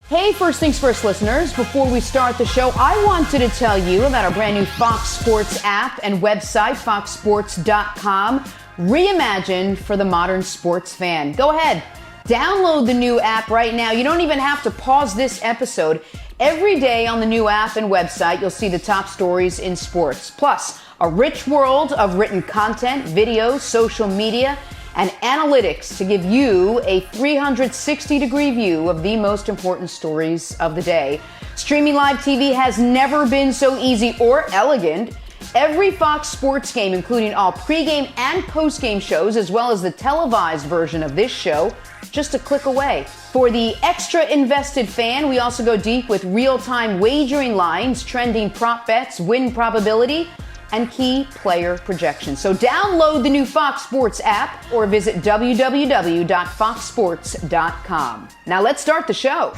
Hey, First Things First listeners, before we start the show, I wanted to tell you about our brand new Fox Sports app and website, foxsports.com, reimagined for the modern sports fan. Go ahead, download the new app right now. You don't even have to pause this episode. Every day on the new app and website, you'll see the top stories in sports, plus a rich world of written content, videos, social media, and analytics to give you a 360-degree view of the most important stories of the day. Streaming live TV has never been so easy or elegant. Every Fox Sports game, including all pregame and postgame shows, as well as the televised version of this show, just a click away. For the extra invested fan, we also go deep with real-time wagering lines, trending prop bets, win probability, and key player projections. So download the new Fox Sports app or visit www.foxsports.com. Now let's start the show.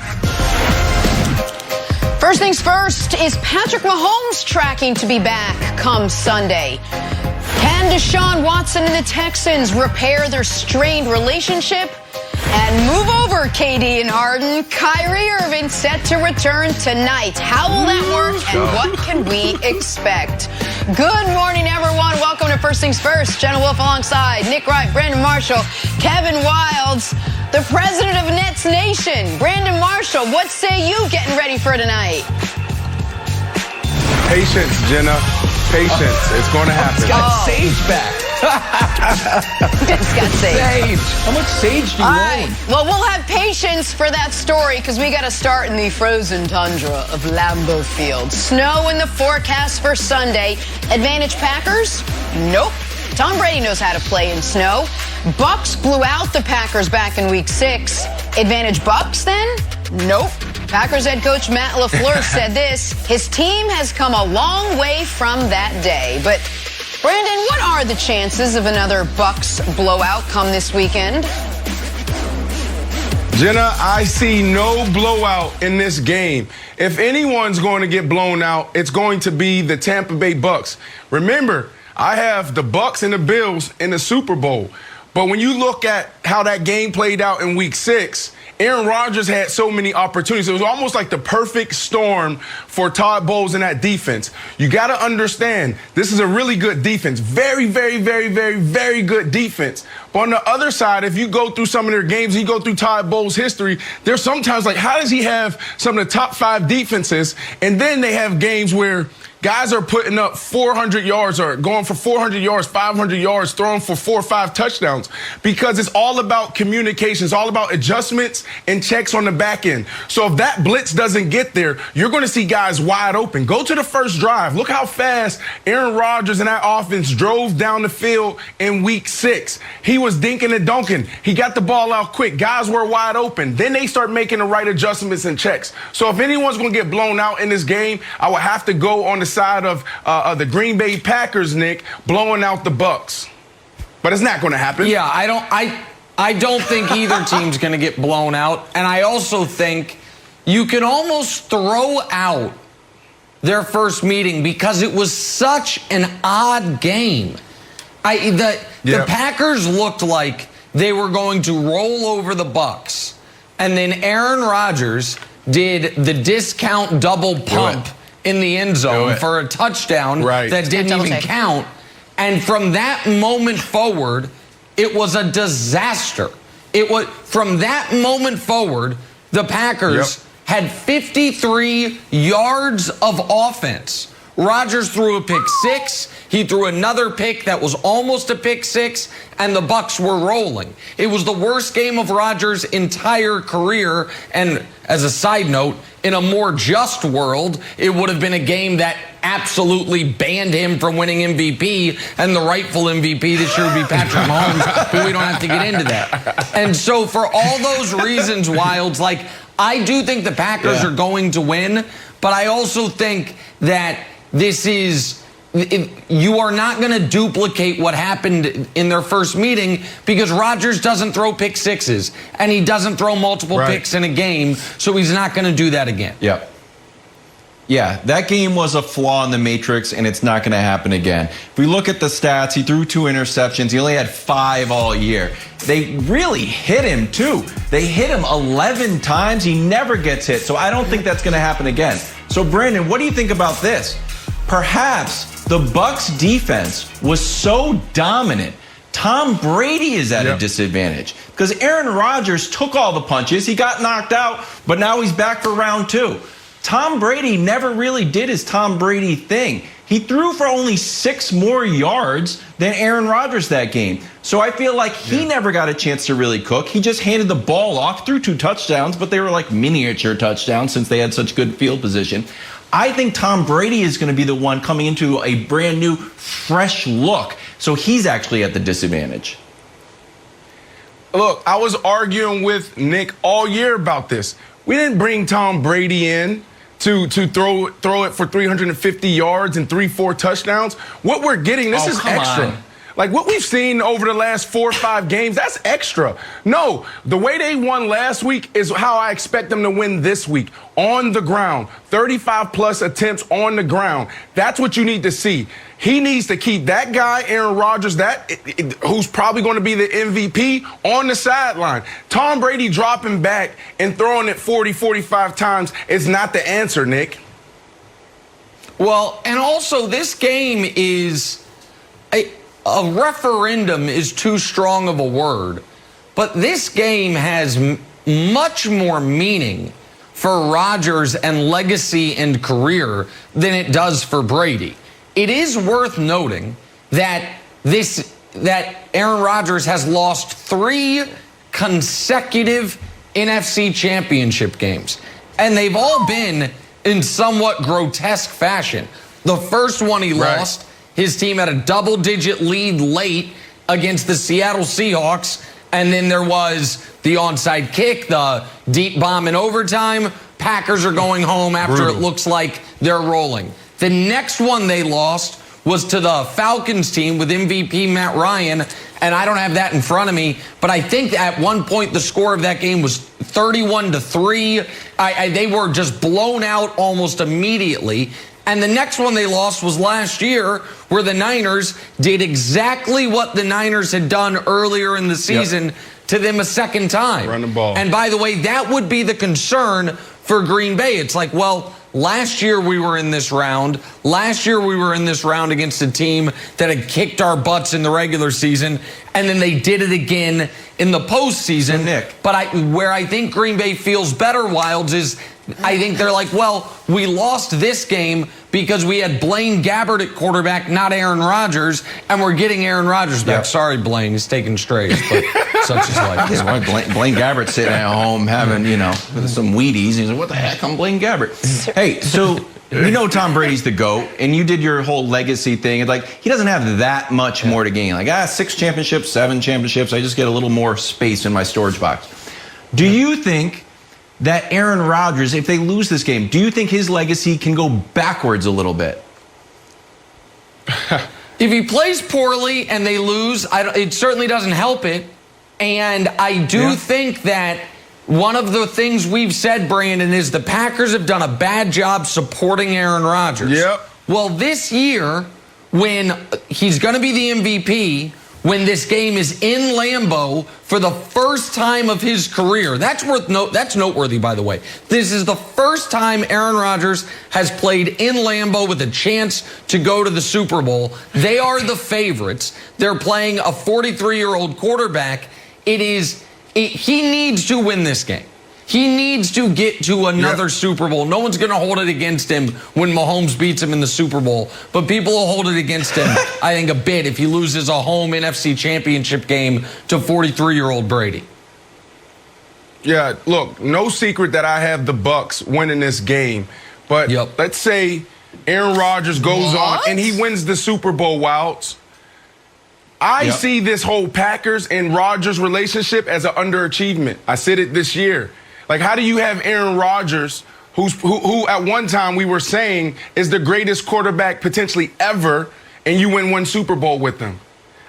First things first, is Patrick Mahomes tracking to be back come Sunday? Can Deshaun Watson and the Texans repair their strained relationship? And move over, KD and Harden. Kyrie Irving set to return tonight. How will that work, and what can we expect? Good morning, everyone. Welcome to First Things First. Jenna Wolfe alongside Nick Wright, Brandon Marshall, Kevin Wildes, the president of Nets Nation. Brandon Marshall, what say you getting ready for tonight? Patience, Jenna. Patience. It's going to happen. It's got Sage back. It's got Sage. How much Sage do you own? Well, we'll have patience for that story because we got to start in the frozen tundra of Lambeau Field. Snow in the forecast for Sunday. Advantage Packers? Nope. Tom Brady knows how to play in snow. Bucs blew out the Packers back in Week 6. Advantage Bucs then? Nope. Packers head coach Matt LaFleur said this: his team has come a long way from that day. But Brandon, what are the chances of another Bucs blowout come this weekend? Jenna, I see no blowout in this game. If anyone's going to get blown out, it's going to be the Tampa Bay Bucs. Remember, I have the Bucs and the Bills in the Super Bowl. But when you look at how that game played out in Week 6, Aaron Rodgers had so many opportunities. It was almost like the perfect storm for Todd Bowles and that defense. You got to understand, this is a really good defense. Very, very, very, very, very good defense. But on the other side, if you go through some of their games, you go through Todd Bowles' history, there's sometimes like, how does he have some of the top 5 defenses? And then they have games where guys are putting up 400 yards or going for 400 yards, 500 yards, throwing for 4 or 5 touchdowns, because it's all about communication. It's all about adjustments and checks on the back end. So if that blitz doesn't get there, you're going to see guys wide open. Go to the first drive. Look how fast Aaron Rodgers and that offense drove down the field in Week 6. He was dinking and dunking. He got the ball out quick. Guys were wide open. Then they start making the right adjustments and checks. So if anyone's going to get blown out in this game, I would have to go on the side of the Green Bay Packers, Nick, blowing out the Bucs. But it's not going to happen. Yeah, I don't think either team's going to get blown out. And I also think you can almost throw out their first meeting because it was such an odd game. The Packers looked like they were going to roll over the Bucs. And then Aaron Rodgers did the discount double pump in the end zone for a touchdown that didn't even count. And from that moment forward, it was a disaster. From that moment forward, the Packers had 53 yards of offense. Rodgers threw a pick 6. He threw another pick that was almost a pick 6, and the Bucs were rolling. It was the worst game of Rodgers' entire career. And as a side note, in a more just world, it would have been a game that absolutely banned him from winning MVP, and the rightful MVP this year would be Patrick Mahomes, but we don't have to get into that. And so for all those reasons, Wildes, like, I do think the Packers are going to win, but I also think that this is... you are not going to duplicate what happened in their first meeting because Rodgers doesn't throw pick 6s and he doesn't throw multiple picks in a game, so he's not going to do that again. Yep. Yeah, that game was a flaw in the matrix, and it's not going to happen again. If we look at the stats, he threw 2 interceptions. He only had 5 all year. They really hit him, too. They hit him 11 times. He never gets hit, so I don't think that's going to happen again. So, Brandon, what do you think about this? Perhaps the Bucs defense was so dominant, Tom Brady is at a disadvantage because Aaron Rodgers took all the punches. He got knocked out, but now he's back for round 2. Tom Brady never really did his Tom Brady thing. He threw for only 6 more yards than Aaron Rodgers that game. So I feel like he never got a chance to really cook. He just handed the ball off, threw 2 touchdowns, but they were like miniature touchdowns since they had such good field position. I think Tom Brady is going to be the one coming into a brand new, fresh look. So he's actually at the disadvantage. Look, I was arguing with Nick all year about this. We didn't bring Tom Brady in to throw it for 350 yards and 3-4 touchdowns. What we're getting, this is extra. Like what we've seen over the last 4 or 5 games, that's extra. No, the way they won last week is how I expect them to win this week. On the ground, 35-plus attempts on the ground. That's what you need to see. He needs to keep that guy, Aaron Rodgers, who's probably going to be the MVP, on the sideline. Tom Brady dropping back and throwing it 40, 45 times is not the answer, Nick. Well, and also this game is a referendum is too strong of a word, but this game has much more meaning for Rodgers and legacy and career than it does for Brady. It is worth noting that Aaron Rodgers has lost 3 consecutive NFC championship games, and they've all been in somewhat grotesque fashion. The first one he lost, his team had a double-digit lead late against the Seattle Seahawks, and then there was the onside kick, the deep bomb in overtime. Packers are going home after it looks like they're rolling. The next one they lost was to the Falcons team with MVP Matt Ryan, and I don't have that in front of me, but I think at one point the score of that game was 31-3. They were just blown out almost immediately. And the next one they lost was last year, where the Niners did exactly what the Niners had done earlier in the season to them a second time. Run the ball. And by the way, that would be the concern for Green Bay. It's like, well, last year we were in this round. Last year we were in this round against a team that had kicked our butts in the regular season, and then they did it again in the postseason. Nick. But where I think Green Bay feels better, Wilds, is I think they're like, well, we lost this game because we had Blaine Gabbert at quarterback, not Aaron Rodgers, and we're getting Aaron Rodgers back. Sorry, Blaine, he's taking strays, but such is life. That's why Blaine Gabbert's sitting at home having, some Wheaties. He's like, what the heck? I'm Blaine Gabbert. Hey, so we know Tom Brady's the GOAT, and you did your whole legacy thing. Like, he doesn't have that much more to gain. Like, 6 championships, 7 championships. I just get a little more space in my storage box. Do you think that Aaron Rodgers, if they lose this game, do you think his legacy can go backwards a little bit? If he plays poorly and they lose, it certainly doesn't help it. And I do think that one of the things we've said, Brandon, is the Packers have done a bad job supporting Aaron Rodgers. Well, this year, when he's going to be the MVP, when this game is in Lambeau for the first time of his career. That's noteworthy, by the way. This is the first time Aaron Rodgers has played in Lambeau with a chance to go to the Super Bowl. They are the favorites. They're playing a 43-year-old quarterback. He needs to win this game. He needs to get to another Super Bowl. No one's going to hold it against him when Mahomes beats him in the Super Bowl. But people will hold it against him, I think, a bit if he loses a home NFC championship game to 43-year-old Brady. Yeah, look, no secret that I have the Bucs winning this game. But let's say Aaron Rodgers goes on and he wins the Super Bowl, Wilds. I see this whole Packers and Rodgers relationship as an underachievement. I said it this year. Like, how do you have Aaron Rodgers, who at one time we were saying is the greatest quarterback potentially ever, and you win 1 Super Bowl with him?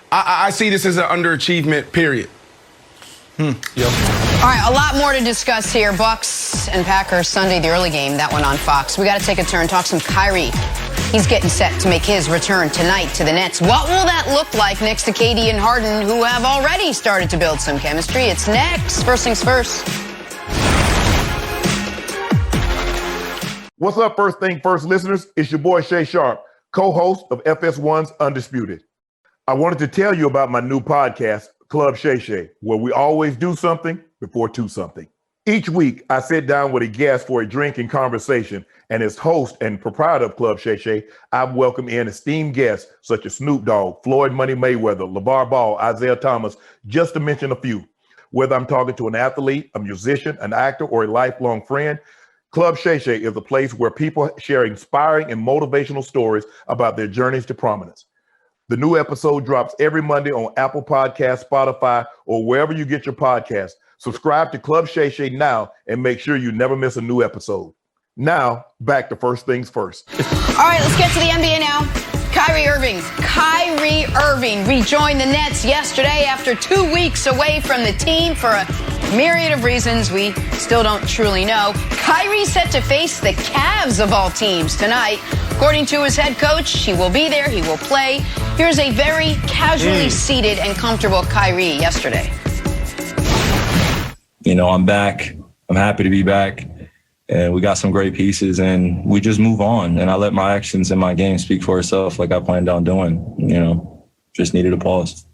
I see this as an underachievement, period. All right, a lot more to discuss here. Bucs and Packers Sunday, the early game, that one on Fox. We got to take a turn, talk some Kyrie. He's getting set to make his return tonight to the Nets. What will that look like next to KD and Harden, who have already started to build some chemistry? It's next. First things first. What's up, First Thing First listeners? It's your boy Shay Sharp, co-host of FS1's Undisputed. I wanted to tell you about my new podcast, Club Shay Shay, where we always do something before two something. Each week, I sit down with a guest for a drink and conversation, and as host and proprietor of Club Shay Shay, I've welcomed in esteemed guests such as Snoop Dogg, Floyd Money Mayweather, LeVar Ball, Isaiah Thomas, just to mention a few. Whether I'm talking to an athlete, a musician, an actor, or a lifelong friend, Club Shay Shay is a place where people share inspiring and motivational stories about their journeys to prominence. The new episode drops every Monday on Apple Podcasts, Spotify, or wherever you get your podcasts. Subscribe to Club Shay Shay now and make sure you never miss a new episode. Now, back to First Things First. All right, let's get to the NBA now. Kyrie Irving rejoined the Nets yesterday after 2 weeks away from the team for a myriad of reasons we still don't truly know. Kyrie's set to face the Cavs of all teams tonight. According to his head coach, he will be there, he will play. Here's a very casually seated and comfortable Kyrie yesterday. You know, I'm back. I'm happy to be back. And we got some great pieces, and we just move on. And I let my actions and my game speak for itself like I planned on doing. You know, just needed a pause.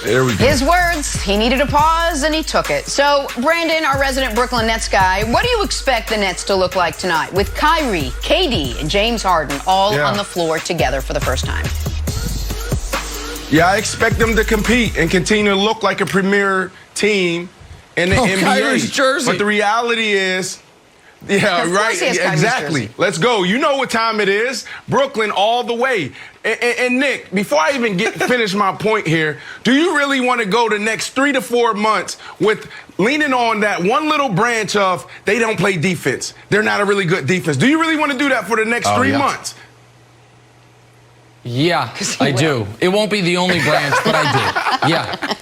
There we go. His words, he needed a pause, and he took it. So, Brandon, our resident Brooklyn Nets guy, what do you expect the Nets to look like tonight with Kyrie, KD, and James Harden all on the floor together for the first time? Yeah, I expect them to compete and continue to look like a premier team in the NBA. Kyrie's jersey. But the reality is, yeah, right, exactly. Jersey. Let's go. You know what time it is. Brooklyn all the way. And Nick, before I even finish my point here, do you really want to go the next 3 to 4 months with leaning on that one little branch of they don't play defense? They're not a really good defense. Do you really want to do that for the next 3 months? Yeah, I do. It won't be the only branch, but I do. Yeah.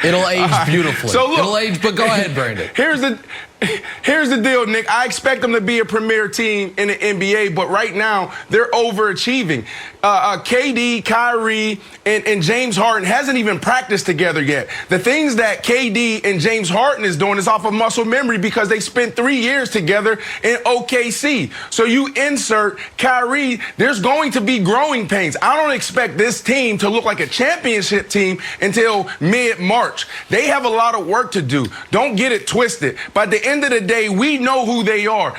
It'll age beautifully. So look, it'll age, but go ahead, Brandon. Here's the deal, Nick. I expect them to be a premier team in the NBA, but right now they're overachieving. KD, Kyrie, and James Harden hasn't even practiced together yet. The things that KD and James Harden is doing is off of muscle memory because they spent 3 years together in OKC. So you insert Kyrie, there's going to be growing pains. I don't expect this team to look like a championship team until mid-March. They have a lot of work to do. Don't get it twisted. By the end of the day, we know who they are.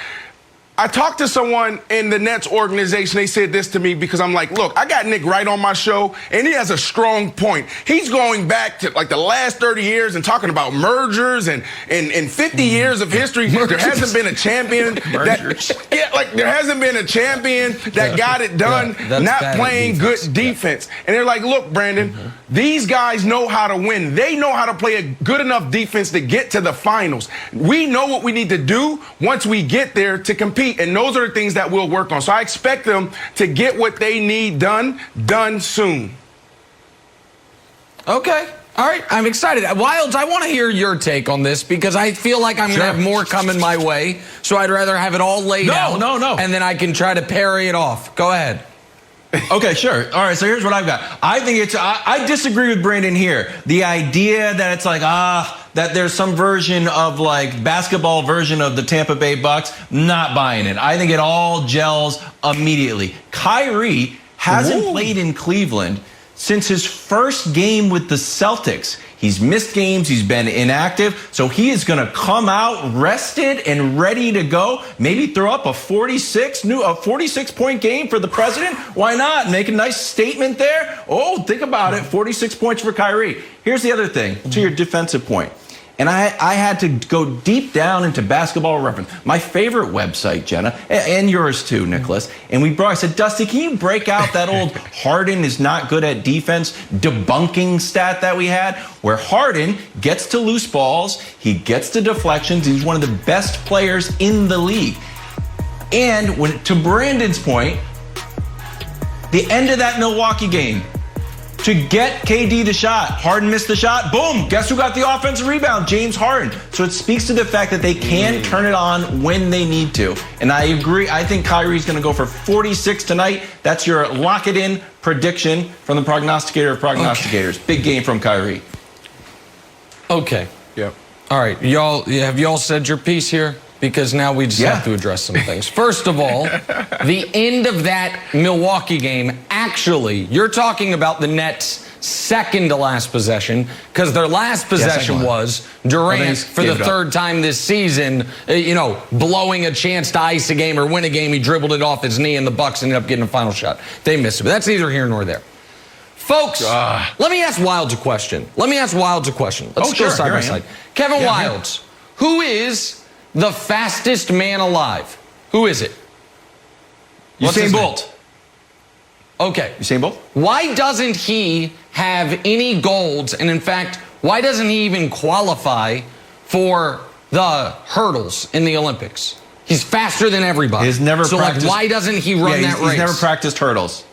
I talked to someone in the Nets organization. They said this to me because I'm like, look, I got Nick Wright on my show, and he has a strong point. He's going back to like the last 30 years and talking about mergers and 50 years of history. Mergers. There hasn't been a champion there hasn't been a champion that got it done not playing good defense. And they're like, look, Brandon, these guys know how to win. They know how to play a good enough defense to get to the finals. We know what we need to do once we get there to compete. And those are the things that we'll work on. So I expect them to get what they need done soon. Okay. All right. I'm excited. Wilds, I want to hear your take on this because I feel like I'm going to have more coming my way. So I'd rather have it all laid out. No. And then I can try to parry it off. Go ahead. Okay, sure. All right, so here's what I've got. I think I disagree with Brandon here. The idea that it's like, that there's some version of like basketball version of the Tampa Bay Bucs, not buying it. I think it all gels immediately. Kyrie hasn't played in Cleveland since his first game with the Celtics. He's missed games, he's been inactive, so he is going to come out rested and ready to go. Maybe throw up a 46-point game for the president. Why not? Make a nice statement there. Oh, think about it. 46 points for Kyrie. Here's the other thing, to your defensive point. And I had to go deep down into Basketball Reference, my favorite website, Jenna, and yours too, Nicholas. And I said, Dusty, can you break out that old Harden is not good at defense debunking stat that we had, where Harden gets to loose balls, he gets to deflections, he's one of the best players in the league. And to Brandon's point, the end of that Milwaukee game, to get KD the shot. Harden missed the shot. Boom. Guess who got the offensive rebound? James Harden. So it speaks to the fact that they can turn it on when they need to. And I agree. I think Kyrie's going to go for 46 tonight. That's your lock it in prediction from the prognosticator of prognosticators. Okay. Big game from Kyrie. Okay. Yep. All right. Have y'all said your piece here? Because now we just have to address some things. First of all, the end of that Milwaukee game, actually, you're talking about the Nets' second to last possession, because their last possession was Durant, for the third time this season, blowing a chance to ice a game or win a game. He dribbled it off his knee, and the Bucs ended up getting a final shot. They missed it, but that's neither here nor there. Folks, let me ask Wildes a question. Let's go side by side. Kevin Wildes, who is the fastest man alive? Who is it? Usain Bolt. Okay. Usain Bolt? Why doesn't he have any golds? And in fact, why doesn't he even qualify for the hurdles in the Olympics? He's faster than everybody. He's never practiced. Why doesn't he run that race? He's never practiced hurdles.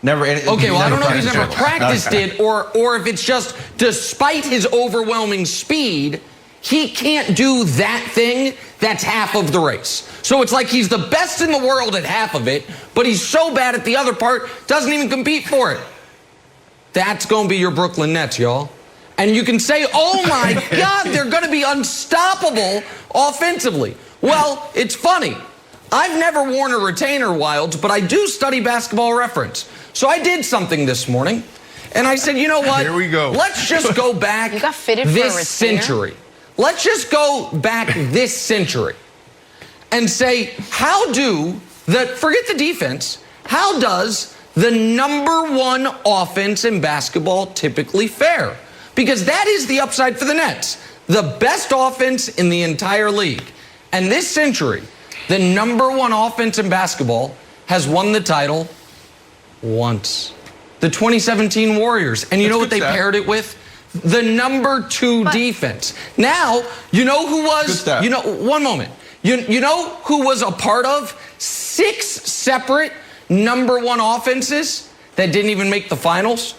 Never. Okay, well, I don't know if he's never practiced it or if it's just despite his overwhelming speed, he can't do that thing that's half of the race. So it's like he's the best in the world at half of it, but he's so bad at the other part, doesn't even compete for it. That's going to be your Brooklyn Nets, y'all. And you can say, oh my God, they're going to be unstoppable offensively. Well, it's funny. I've never worn a retainer, Wildes, but I do study Basketball Reference. So I did something this morning, and I said, you know what? Here we go. Let's just go back you got fitted for a this retainer? century. Let's just go back this century and say, forget the defense, how does the number one offense in basketball typically fare? Because that is the upside for the Nets. The best offense in the entire league. And this century, the number one offense in basketball has won the title once. The 2017 Warriors. And you know what they paired it with? The number two defense. Now, you know who was, one moment. You know who was a part of 6 separate number one offenses that didn't even make the finals?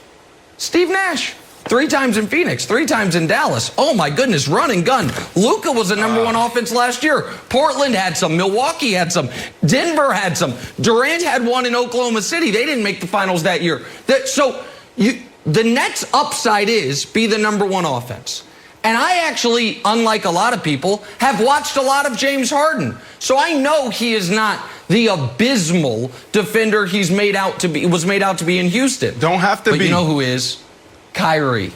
Steve Nash. 3 times in Phoenix, 3 times in Dallas. Oh my goodness, run and gun. Luka was the number one offense last year. Portland had some, Milwaukee had some, Denver had some. Durant had one in Oklahoma City. They didn't make the finals that year. The Nets' upside is be the number one offense. And I actually, unlike a lot of people, have watched a lot of James Harden. So I know he is not the abysmal defender was made out to be in Houston. Don't have to be. But you know who is? Kyrie.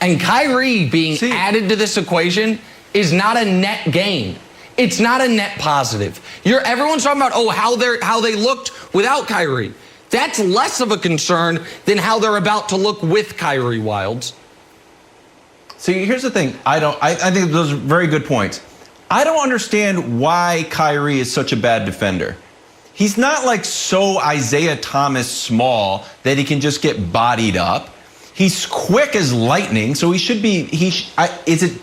And Kyrie being added to this equation is not a net gain. It's not a net positive. Everyone's talking about how they looked without Kyrie. That's less of a concern than how they're about to look with Kyrie, Wildes. See, here's the thing. I think those are very good points. I don't understand why Kyrie is such a bad defender. He's not like so Isaiah Thomas small that he can just get bodied up. He's quick as lightning, so he should be.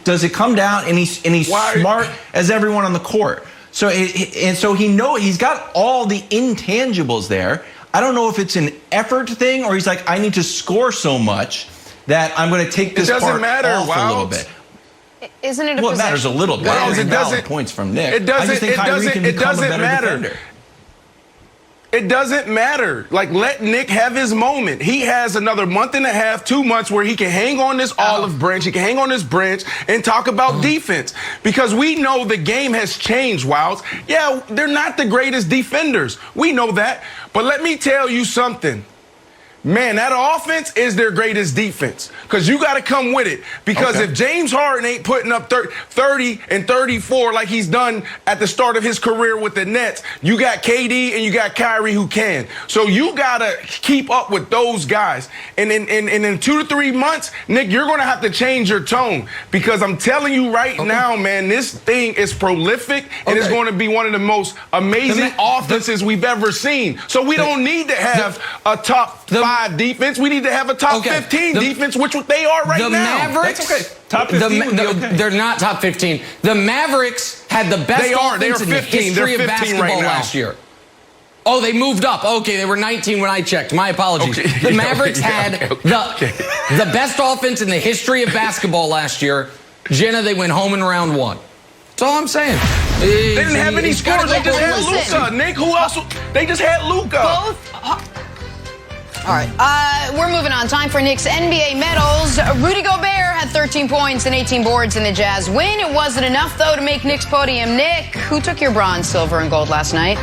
Does it come down and he's smart as everyone on the court? So he's got all the intangibles there. I don't know if it's an effort thing or he's like, I need to score so much that I'm going to take this part off a little bit. Isn't it? Well, it matters a little bit. It doesn't. Points from Nick. It doesn't. I just think Kyrie can become a better defender. It doesn't matter. Like, let Nick have his moment. He has another month and a half, 2 months where he can hang on this olive branch. He can hang on this branch and talk about defense. Because we know the game has changed, Wildes. Yeah, they're not the greatest defenders. We know that. But let me tell you something. Man, that offense is their greatest defense because you got to come with it. Because if James Harden ain't putting up 30 and 34 like he's done at the start of his career with the Nets, you got KD and you got Kyrie who can. So you got to keep up with those guys. And in 2 to 3 months, Nick, you're going to have to change your tone because I'm telling you right now, man, this thing is prolific and it's going to be one of the most amazing offenses we've ever seen. So we don't need to have a top 5 defense. We need to have a top 15 defense, which they are right now. The Mavericks, that's okay. Top 15 would be okay. They're not top 15. The Mavericks had the best offense in the history of basketball last year. Oh, they moved up. Okay, they were 19 when I checked. My apologies. Okay. The Mavericks had the best offense in the history of basketball last year. Jenna, they went home in round 1. That's all I'm saying. They didn't have any scores. They just had Luka. Nick, who else? They just had Luka. All right, we're moving on. Time for Nick's NBA medals. Rudy Gobert had 13 points and 18 boards in the Jazz win. It wasn't enough, though, to make Nick's podium. Nick, who took your bronze, silver, and gold last night?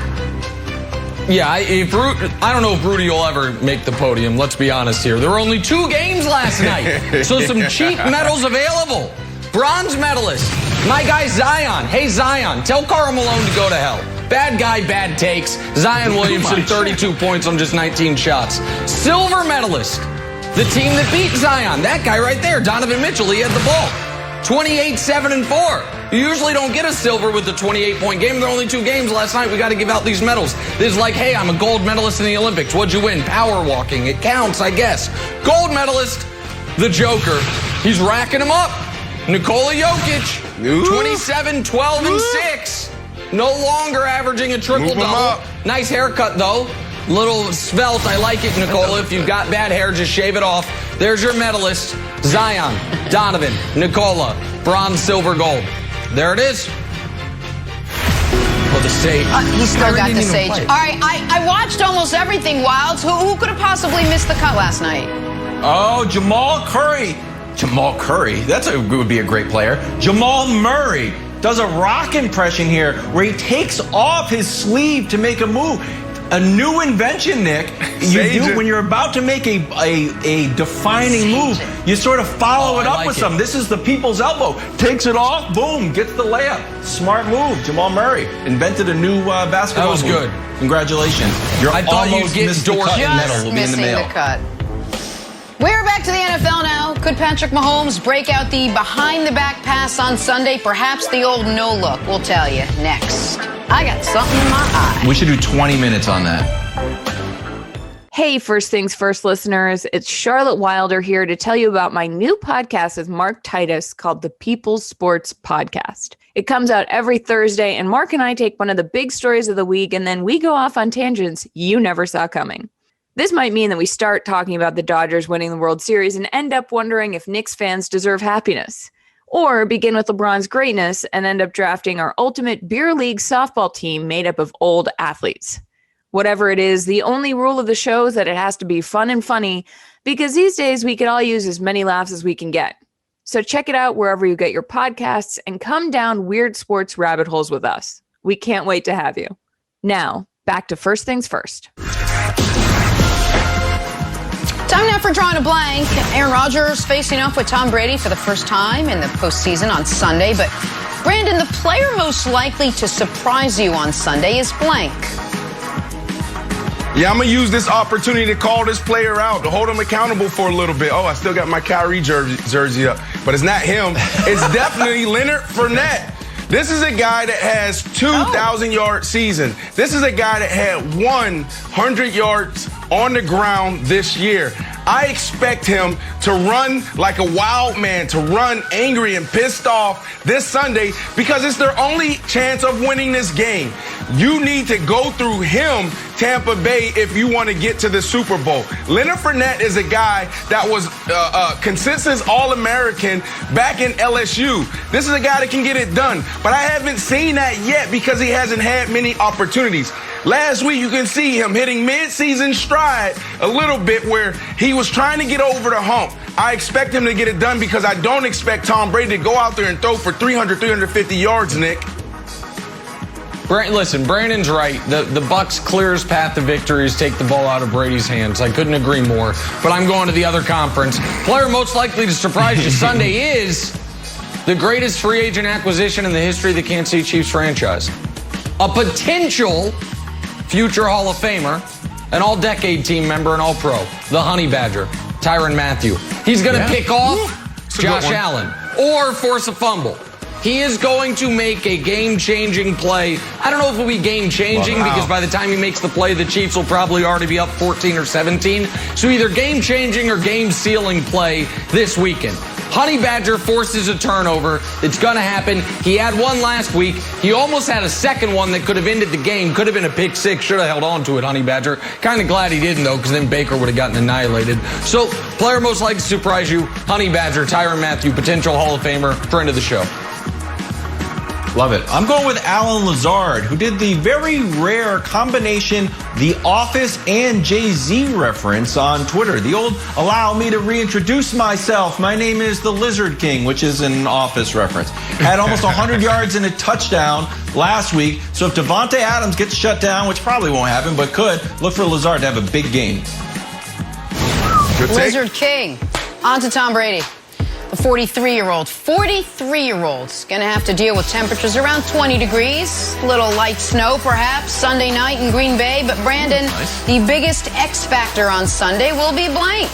Yeah, I don't know if Rudy will ever make the podium. Let's be honest here. There were only 2 games last night, so some cheap medals available. Bronze medalist, my guy Zion. Hey, Zion, tell Karl Malone to go to hell. Bad guy, bad takes. Zion Williamson, 32 points on just 19 shots. Silver medalist, the team that beat Zion. That guy right there, Donovan Mitchell, he had the ball. 28, 7, and 4. You usually don't get a silver with the 28-point game. There are only 2 games last night. We got to give out these medals. This is like, hey, I'm a gold medalist in the Olympics. What'd you win? Power walking. It counts, I guess. Gold medalist, the Joker. He's racking them up. Nikola Jokic, 27, 12, and 6. No longer averaging a triple-double. Nice haircut, though. Little svelte. I like it, Nikola. If you've got bad hair, just shave it off. There's your medalist. Zion, Donovan, Nikola, bronze, silver, gold. There it is. Oh, the sage. He still got the sage. All right, I watched almost everything, Wilds. Who could have possibly missed the cut last night? Oh, Jamal Curry. Jamal Curry, would be a great player. Jamal Murray does a rock impression here where he takes off his sleeve to make a move. A new invention, Nick. You do when you're about to make a defining move. You sort of follow it up with something. This is the people's elbow. Takes it off, boom, gets the layup. Smart move. Jamal Murray invented a new basketball move. That was good. Congratulations. I thought you'd get Dork medal will be in the mail. The cut. We're back to the NFL now. Could Patrick Mahomes break out the behind-the-back pass on Sunday? Perhaps the old no-look. We'll tell you next. I got something in my eye. We should do 20 minutes on that. Hey, First Things First listeners. It's Charlotte Wilder here to tell you about my new podcast with Mark Titus called the People's Sports Podcast. It comes out every Thursday, and Mark and I take one of the big stories of the week, and then we go off on tangents you never saw coming. This might mean that we start talking about the Dodgers winning the World Series and end up wondering if Knicks fans deserve happiness. Or begin with LeBron's greatness and end up drafting our ultimate beer league softball team made up of old athletes. Whatever it is, the only rule of the show is that it has to be fun and funny, because these days we could all use as many laughs as we can get. So check it out wherever you get your podcasts and come down weird sports rabbit holes with us. We can't wait to have you. Now, back to First Things First. Time now for Drawing a Blank. Aaron Rodgers facing off with Tom Brady for the first time in the postseason on Sunday. But, Brandon, the player most likely to surprise you on Sunday is blank. Yeah, I'm going to use this opportunity to call this player out, to hold him accountable for a little bit. Oh, I still got my Kyrie jersey up. But it's not him. It's definitely Leonard Fournette. This is a guy that has 2,000-yard season. This is a guy that had 100 yards on the ground this year. I expect him to run like a wild man, to run angry and pissed off this Sunday, because it's their only chance of winning this game. You need to go through him, Tampa Bay, if you want to get to the Super Bowl. Leonard Fournette is a guy that was consensus All-American back in LSU. This is a guy that can get it done, but I haven't seen that yet because he hasn't had many opportunities. Last week, you can see him hitting mid-season stride a little bit where he was trying to get over the hump. I expect him to get it done because I don't expect Tom Brady to go out there and throw for 300, 350 yards, Nick. Listen, Brandon's right. The Bucs clearest path to victory is take the ball out of Brady's hands. I couldn't agree more. But I'm going to the other conference. Player most likely to surprise you Sunday is the greatest free agent acquisition in the history of the Kansas City Chiefs franchise. A potential future Hall of Famer, an all-decade team member, and all-pro, the Honey Badger, Tyrann Mathieu. He's going to pick off Josh Allen or force a fumble. He is going to make a game-changing play. I don't know if it'll be game-changing because by the time he makes the play, the Chiefs will probably already be up 14 or 17. So either game-changing or game-sealing play this weekend. Honey Badger forces a turnover. It's going to happen. He had one last week. He almost had a second one that could have ended the game. Could have been a pick six. Should have held on to it, Honey Badger. Kind of glad he didn't, though, because then Baker would have gotten annihilated. So, player most likely to surprise you, Honey Badger, Tyrann Mathieu, potential Hall of Famer, friend of the show. Love it. I'm going with Alan Lazard, who did the very rare combination The Office and Jay-Z reference on Twitter. The old, allow me to reintroduce myself. My name is the Lizard King, which is an Office reference. Had almost 100 yards and a touchdown last week. So if Devontae Adams gets shut down, which probably won't happen, but could, look for Lazard to have a big game. Lizard King. On to Tom Brady. The 43-year-old's going to have to deal with temperatures around 20 degrees, little light snow perhaps Sunday night in Green Bay. But Brandon, the biggest X factor on Sunday will be blank.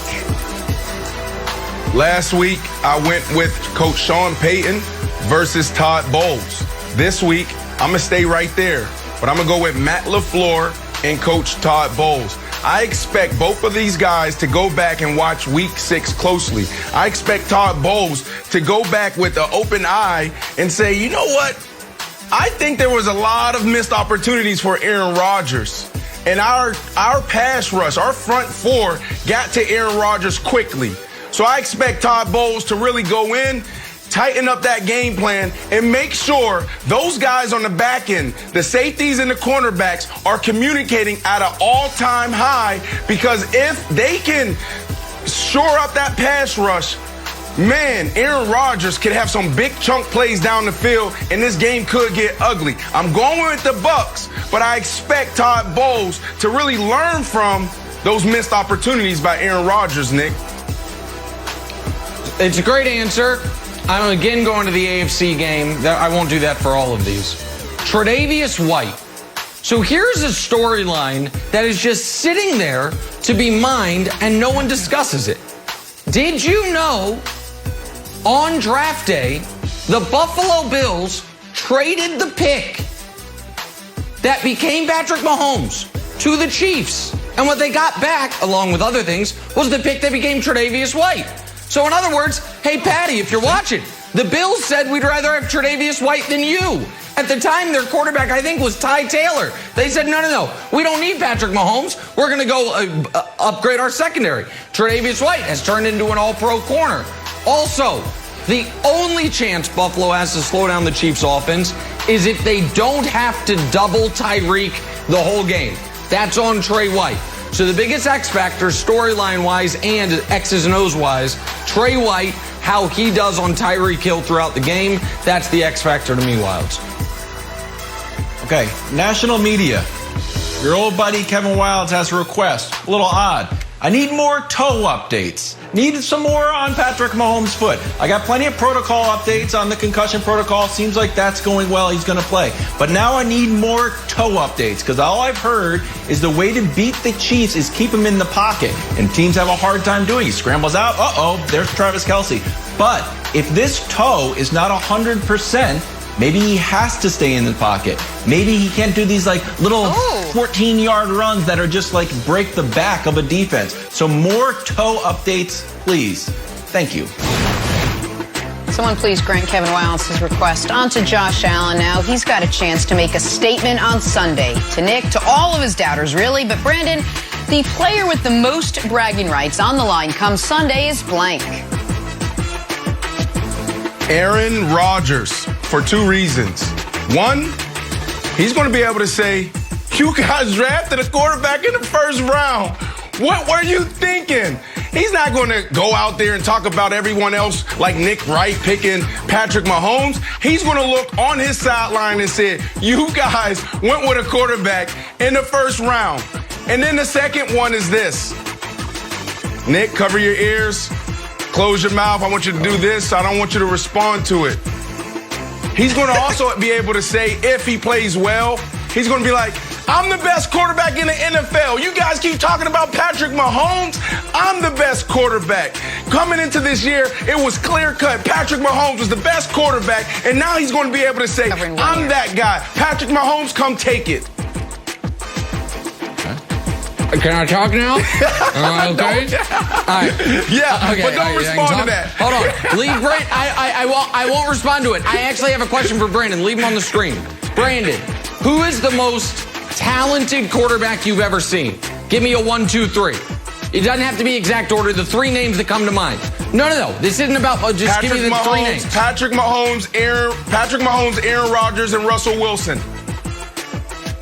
Last week, I went with Coach Sean Payton versus Todd Bowles. This week, I'm going to stay right there, but I'm going to go with Matt LaFleur and Coach Todd Bowles. I expect both of these guys to go back and watch Week 6 closely. I expect Todd Bowles to go back with an open eye and say, you know what? I think there was a lot of missed opportunities for Aaron Rodgers. And our pass rush, our front four, got to Aaron Rodgers quickly. So I expect Todd Bowles to really go in, tighten up that game plan, and make sure those guys on the back end, the safeties and the cornerbacks, are communicating at an all-time high, because if they can shore up that pass rush, man, Aaron Rodgers could have some big chunk plays down the field, and this game could get ugly. I'm going with the Bucs, but I expect Todd Bowles to really learn from those missed opportunities by Aaron Rodgers, Nick. It's a great answer. I'm again going to the AFC game. I won't do that for all of these. Tre'Davious White. So here's a storyline that is just sitting there to be mined and no one discusses it. Did you know on draft day, the Buffalo Bills traded the pick that became Patrick Mahomes to the Chiefs? And what they got back, along with other things, was the pick that became Tre'Davious White. So in other words, hey, Patty, if you're watching, the Bills said we'd rather have Tre'Davious White than you. At the time, their quarterback, I think, was Ty Taylor. They said, no, we don't need Patrick Mahomes. We're going to go upgrade our secondary. Tre'Davious White has turned into an all-pro corner. Also, the only chance Buffalo has to slow down the Chiefs' offense is if they don't have to double Tyreek the whole game. That's on Trey White. So the biggest X factor, storyline-wise and X's and O's wise, Trey White, how he does on Tyreek Hill throughout the game, that's the X factor to me, Wilds. Okay, national media. Your old buddy Kevin Wilds has a request. A little odd. I need more toe updates. Need some more on Patrick Mahomes' foot. I got plenty of protocol updates on the concussion protocol. Seems like that's going well. He's going to play. But now I need more toe updates, because all I've heard is the way to beat the Chiefs is keep him in the pocket. And teams have a hard time doing it. He scrambles out. Uh-oh, there's Travis Kelce. But if this toe is not 100%, maybe he has to stay in the pocket. Maybe he can't do these like little 14-yard runs that are just like break the back of a defense. So more toe updates, please. Thank you. Someone please grant Kevin Wilds' request. On to Josh Allen now. He's got a chance to make a statement on Sunday. To Nick, to all of his doubters, really. But Brandon, the player with the most bragging rights on the line come Sunday is blank. Aaron Rodgers, for two reasons. One, he's going to be able to say, you guys drafted a quarterback in the first round. What were you thinking? He's not going to go out there and talk about everyone else like Nick Wright picking Patrick Mahomes. He's going to look on his sideline and say, you guys went with a quarterback in the first round. And then the second one is this. Nick, cover your ears. Close your mouth. I want you to do this. I don't want you to respond to it. He's going to also be able to say, if he plays well, he's going to be like, I'm the best quarterback in the NFL. You guys keep talking about Patrick Mahomes. I'm the best quarterback. Coming into this year, it was clear-cut. Patrick Mahomes was the best quarterback, and now he's going to be able to say, I'm that guy. Patrick Mahomes, come take it. Can I talk now? Okay. All right. Yeah, Okay, but don't respond to that. Hold on. Leave Brandon. I won't respond to it. I actually have a question for Brandon. Leave him on the screen. Brandon, who is the most talented quarterback you've ever seen? Give me a 1, 2, 3. It doesn't have to be exact order. The 3 names that come to mind. No. This isn't about just give me the 3 names. Patrick Mahomes, Aaron Rodgers, and Russell Wilson.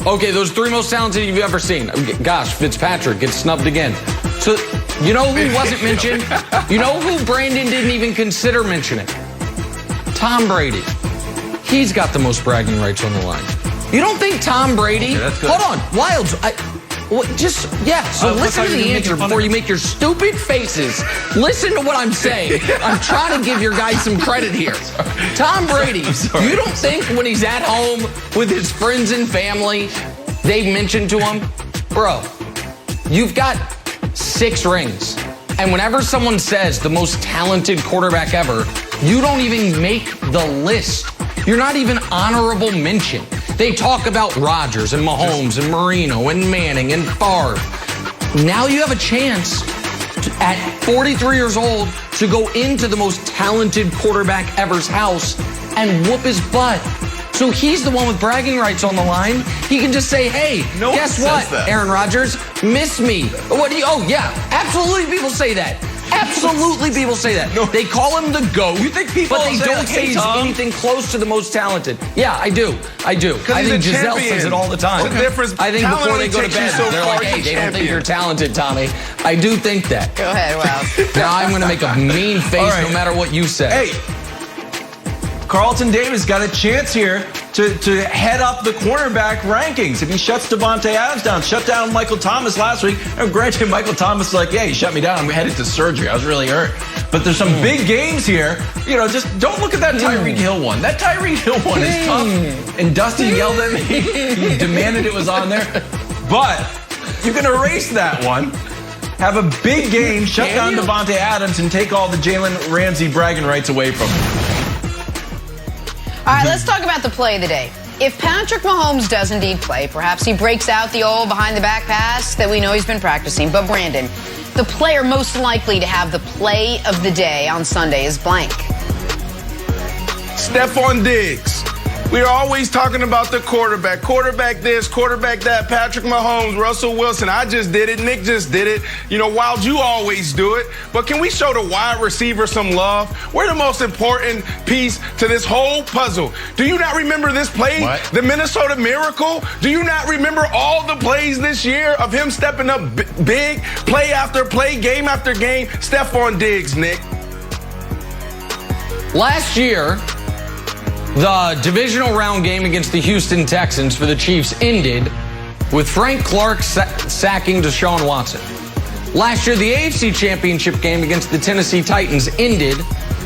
Okay, those 3 most talented you've ever seen. Gosh, Fitzpatrick gets snubbed again. So, you know who wasn't mentioned? You know who Brandon didn't even consider mentioning? Tom Brady. He's got the most bragging rights on the line. You don't think Tom Brady? Okay, hold on, Wilds. So listen to the answer before you make your stupid faces. Listen to what I'm saying. I'm trying to give your guy some credit here. Tom Brady, you don't think when he's at home with his friends and family, they mention to him, bro, you've got 6 rings. And whenever someone says the most talented quarterback ever, you don't even make the list. You're not even honorable mention. They talk about Rodgers and Mahomes and Marino and Manning and Favre. Now you have a chance at 43 years old to go into the most talented quarterback ever's house and whoop his butt. So he's the one with bragging rights on the line. He can just say, hey, guess what, Aaron Rodgers? Miss me. What do you, oh, yeah, absolutely people say that. Absolutely, people say that. No. They call him the GOAT. You think people but they don't say he's anything close to the most talented. Yeah, I do. I think Giselle says it all the time. What's the difference? I think before they go to bed, they're like, hey, they don't think you're talented, Tommy. I do think that. Go ahead, Wow. Now I'm going to make a mean face no matter what you say. Hey, Carlton Davis got a chance here to head up the cornerback rankings. If he shuts Devontae Adams down, shut down Michael Thomas last week. And granted, Michael Thomas is like, yeah, he shut me down. I'm headed to surgery. I was really hurt. But there's some big games here. You know, just don't look at that Tyreek Hill one. That Tyreek Hill one is tough. And Dusty yelled at me. He demanded it was on there. But you can erase that one. Have a big game, shut down Devontae Adams, and take all the Jalen Ramsey bragging rights away from him. All right, let's talk about the play of the day. If Patrick Mahomes does indeed play, perhaps he breaks out the old behind-the-back pass that we know he's been practicing. But Brandon, the player most likely to have the play of the day on Sunday is blank. Stephon Diggs. We are always talking about the quarterback. Quarterback this, quarterback that. Patrick Mahomes, Russell Wilson. I just did it. Nick just did it. You know, Wild, you always do it. But can we show the wide receiver some love? We're the most important piece to this whole puzzle. Do you not remember this play? What? The Minnesota Miracle? Do you not remember all the plays this year of him stepping up big, play after play, game after game? Stephon Diggs, Nick. Last year, the divisional round game against the Houston Texans for the Chiefs ended with Frank Clark sacking Deshaun Watson. Last year, the AFC Championship game against the Tennessee Titans ended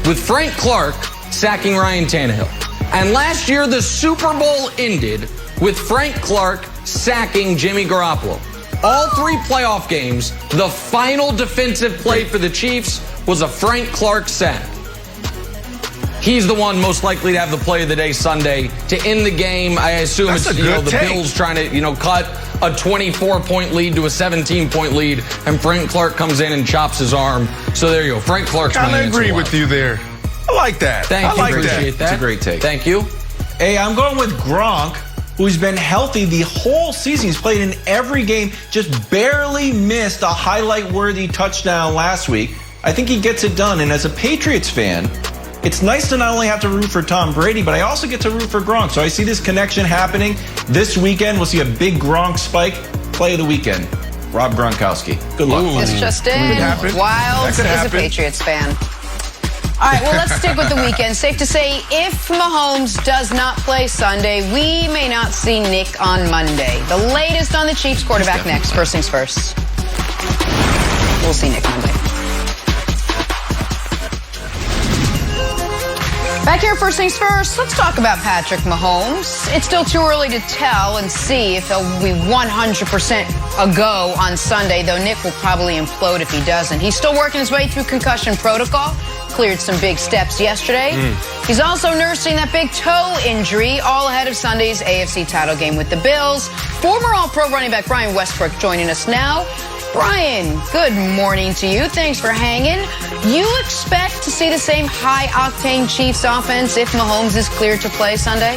with Frank Clark sacking Ryan Tannehill. And last year, the Super Bowl ended with Frank Clark sacking Jimmy Garoppolo. All 3 playoff games, the final defensive play for the Chiefs was a Frank Clark sack. He's the one most likely to have the play of the day Sunday to end the game. I assume it's the Bills trying to cut a 24-point lead to a 17-point lead, and Frank Clark comes in and chops his arm. So there you go. Frank Clark's my answer. I agree with you there. I like that. Thank you. I Appreciate that. It's a great take. Thank you. Hey, I'm going with Gronk, who's been healthy the whole season. He's played in every game, just barely missed a highlight-worthy touchdown last week. I think he gets it done. And as a Patriots fan, it's nice to not only have to root for Tom Brady, but I also get to root for Gronk. So I see this connection happening this weekend. We'll see a big Gronk spike. Play of the weekend, Rob Gronkowski. Good luck. This just in. Wild is a Patriots fan. All right, well, let's stick with the weekend. Safe to say, if Mahomes does not play Sunday, we may not see Nick on Monday. The latest on the Chiefs quarterback next. First things first. We'll see Nick Monday. Back here, first things first, let's talk about Patrick Mahomes. It's still too early to tell and see if he'll be 100% a go on Sunday, though Nick will probably implode if he doesn't. He's still working his way through concussion protocol. cleared some big steps yesterday. He's also nursing that big toe injury, all ahead of Sunday's AFC title game with the Bills. Former All-Pro running back Brian Westbrook joining us now. Brian, good morning to you. Thanks for hanging. You expect to see the same high-octane Chiefs offense if Mahomes is cleared to play Sunday?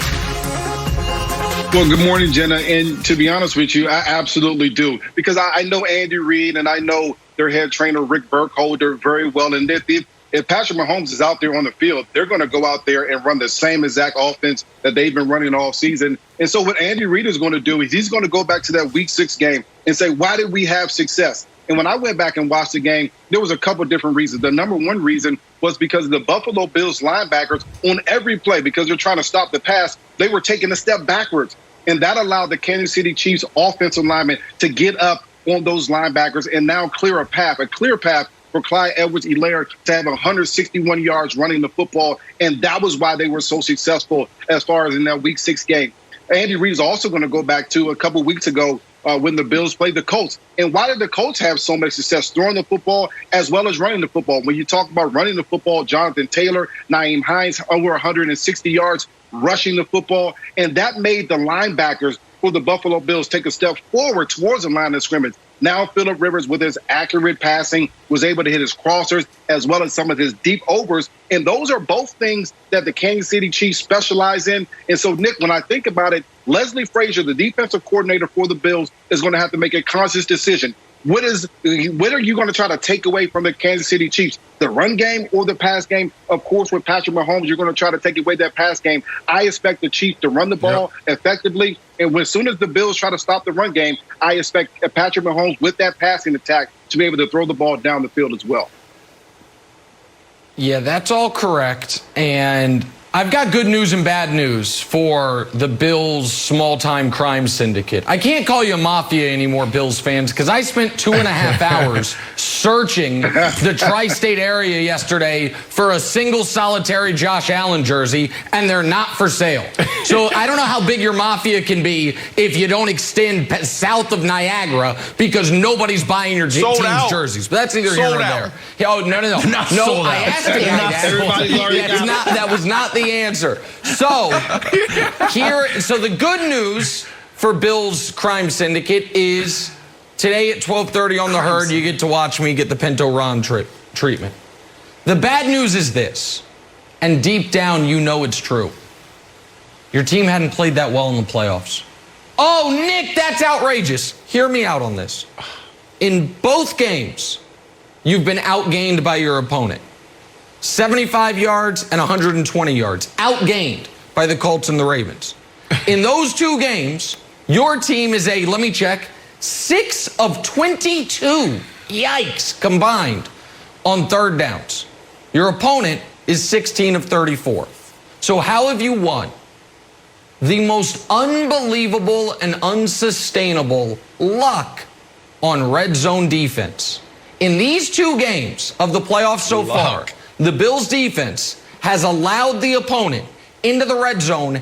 Well, good morning, Jenna. And to be honest with you, I absolutely do. Because I know Andy Reid and I know their head trainer, Rick Burkholder, very well. And if Patrick Mahomes is out there on the field, they're going to go out there and run the same exact offense that they've been running all season. And so what Andy Reid is going to do is he's going to go back to that Week 6 game and say, why did we have success? And when I went back and watched the game, there was a couple of different reasons. The number one reason was because of the Buffalo Bills linebackers on every play, because they're trying to stop the pass, they were taking a step backwards. And that allowed the Kansas City Chiefs offensive linemen to get up on those linebackers and now clear a path for Clyde Edwards-Helaire to have 161 yards running the football. And that was why they were so successful as far as in that Week 6 game. Andy Reid is also going to go back to a couple weeks ago when the Bills played the Colts. And why did the Colts have so much success throwing the football as well as running the football? When you talk about running the football, Jonathan Taylor, Nyheim Hines, over 160 yards rushing the football. And that made the linebackers for the Buffalo Bills take a step forward towards the line of scrimmage. Now Phillip Rivers, with his accurate passing, was able to hit his crossers as well as some of his deep overs. And those are both things that the Kansas City Chiefs specialize in. And so, Nick, when I think about it, Leslie Frazier, the defensive coordinator for the Bills, is going to have to make a conscious decision. What are you going to try to take away from the Kansas City Chiefs? The run game or the pass game? Of course, with Patrick Mahomes, you're going to try to take away that pass game. I expect the Chiefs to run the ball effectively. And as soon as the Bills try to stop the run game, I expect Patrick Mahomes with that passing attack to be able to throw the ball down the field as well. Yeah, that's all correct. And I've got good news and bad news for the Bills small-time crime syndicate. I can't call you a mafia anymore, Bills fans, because I spent 2.5 hours searching the tri-state area yesterday for a single solitary Josh Allen jersey, and they're not for sale. So I don't know how big your mafia can be if you don't extend south of Niagara, because nobody's buying your team's jerseys. But that's neither here nor there. Oh, no. No, I asked the guy that. That was not the answer. So the good news for Bill's crime syndicate is today at 12:30 on the Herd, you get to watch me get the Pinto Ron treatment. The bad news is this, and deep down you know it's true. Your team hadn't played that well in the playoffs. Oh, Nick, that's outrageous. Hear me out on this. In both games, you've been outgained by your opponent. 75 yards and 120 yards. Outgained by the Colts and the Ravens. In those two games, your team is 6 of 22. Yikes, combined on third downs. Your opponent is 16 of 34. So how have you won? The most unbelievable and unsustainable luck on red zone defense. In these two games of the playoffs so far, the Bills defense has allowed the opponent into the red zone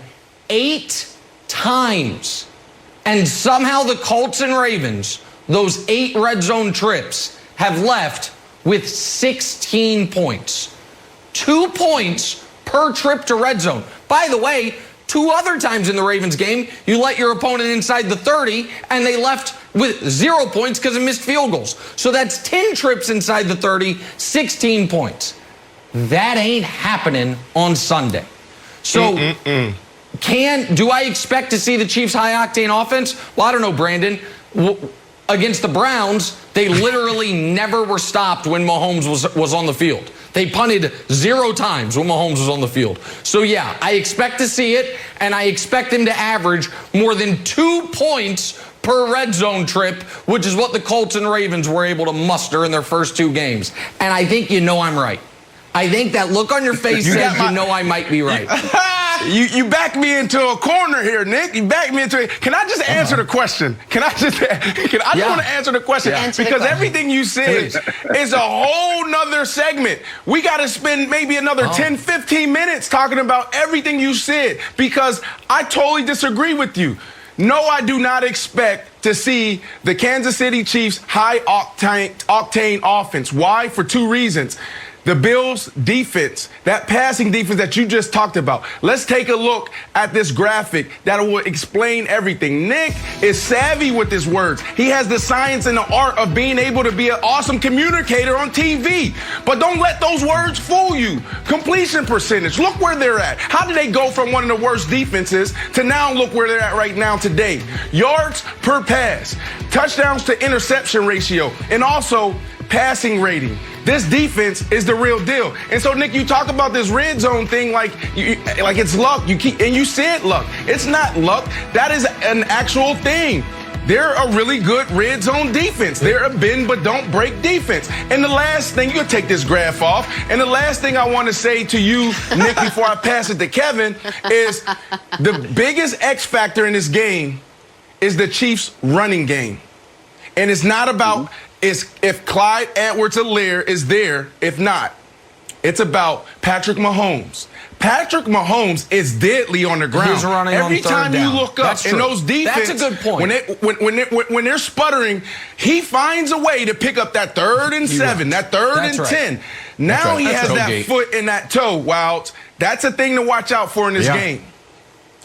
8 times. And somehow the Colts and Ravens, those 8 red zone trips, have left with 16 points. 2 points per trip to red zone. By the way, 2 other times in the Ravens game, you let your opponent inside the 30, and they left with 0 points because of missed field goals. So that's 10 trips inside the 30, 16 points. That ain't happening on Sunday. So do I expect to see the Chiefs' high-octane offense? Well, I don't know, Brandon. Against the Browns, they literally never were stopped when Mahomes was on the field. They punted 0 times when Mahomes was on the field. So, yeah, I expect to see it, and I expect him to average more than 2 points per red zone trip, which is what the Colts and Ravens were able to muster in their first 2 games. And I think you know I'm right. I think that look on your face says you know I might be right. You backed me into a corner here, Nick. You backed me into it. Can I just answer the question? I just want to answer the question because everything you said is a whole nother segment. We got to spend maybe another 10, 15 minutes talking about everything you said because I totally disagree with you. No, I do not expect to see the Kansas City Chiefs high-octane offense. Why? For 2 reasons. the Bills' defense, that passing defense that you just talked about. Let's take a look at this graphic that will explain everything. Nick is savvy with his words. He has the science and the art of being able to be an awesome communicator on TV. But don't let those words fool you. Completion percentage, look where they're at. How did they go from one of the worst defenses to now look where they're at right now today? Yards per pass, touchdowns to interception ratio, and also passing rating. This defense is the real deal. And so, Nick, you talk about this red zone thing like it's luck. And you said luck. It's not luck. That is an actual thing. They're a really good red zone defense. They're a bend but don't break defense. And the last thing, you'll take this graph off, and the last thing I want to say to you, Nick, before I pass it to Kevin, is the biggest X factor in this game is the Chiefs' running game. And it's not about if Clyde Edwards-Helaire is there, if not. It's about Patrick Mahomes. Patrick Mahomes is deadly on the ground. He's running Every on third time down. you look up That's in true. those defense, that's a good point. When they're sputtering, he finds a way to pick up that 3rd and 7, that 3rd That's and right. 10. Now he has that foot and that toe. Wilds. That's a thing to watch out for in this game.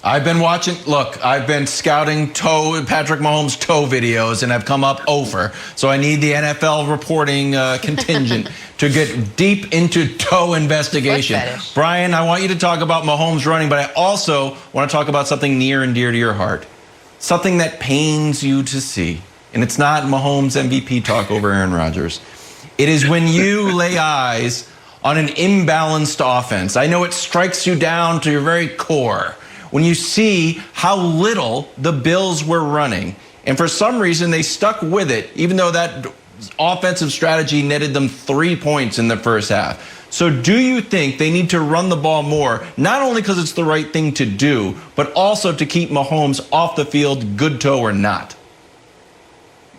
I've been scouting Patrick Mahomes' toe videos, and I've come up over. So I need the NFL reporting contingent to get deep into toe investigation. Brian, I want you to talk about Mahomes running, but I also want to talk about something near and dear to your heart. Something that pains you to see. And it's not Mahomes MVP talk over Aaron Rodgers. It is when you lay eyes on an imbalanced offense. I know it strikes you down to your very core when you see how little the Bills were running. And for some reason, they stuck with it, even though that offensive strategy netted them 3 points in the first half. So do you think they need to run the ball more, not only because it's the right thing to do, but also to keep Mahomes off the field, good toe or not?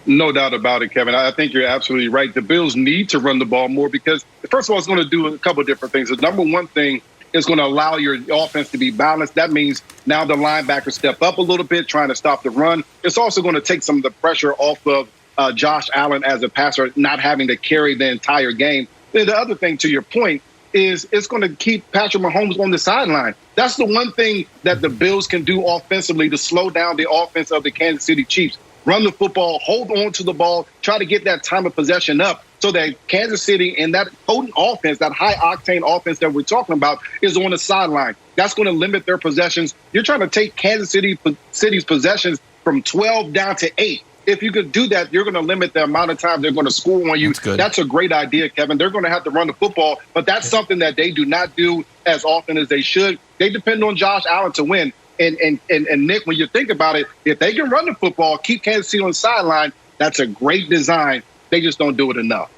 No doubt about it, Kevin. I think you're absolutely right. The Bills need to run the ball more because, first of all, it's going to do a couple of different things. The number one thing is going to allow your offense to be balanced. That means now the linebackers step up a little bit, trying to stop the run. It's also going to take some of the pressure off of Josh Allen as a passer, not having to carry the entire game. And the other thing, to your point, is it's going to keep Patrick Mahomes on the sideline. That's the one thing that the Bills can do offensively to slow down the offense of the Kansas City Chiefs. Run the football, hold on to the ball, try to get that time of possession up so that Kansas City and that potent offense, that high-octane offense that we're talking about, is on the sideline. That's going to limit their possessions. You're trying to take Kansas City's possessions from 12 down to 8. If you could do that, you're going to limit the amount of time they're going to score on you. That's a great idea, Kevin. They're going to have to run the football, but that's something that they do not do as often as they should. They depend on Josh Allen to win. And Nick, when you think about it, if they can run the football, keep Kansas City on the sideline, that's a great design. They just don't do it enough.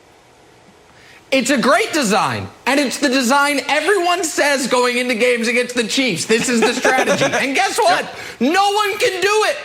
It's a great design, and it's the design everyone says going into games against the Chiefs. This is the strategy. And guess what? No one can do it.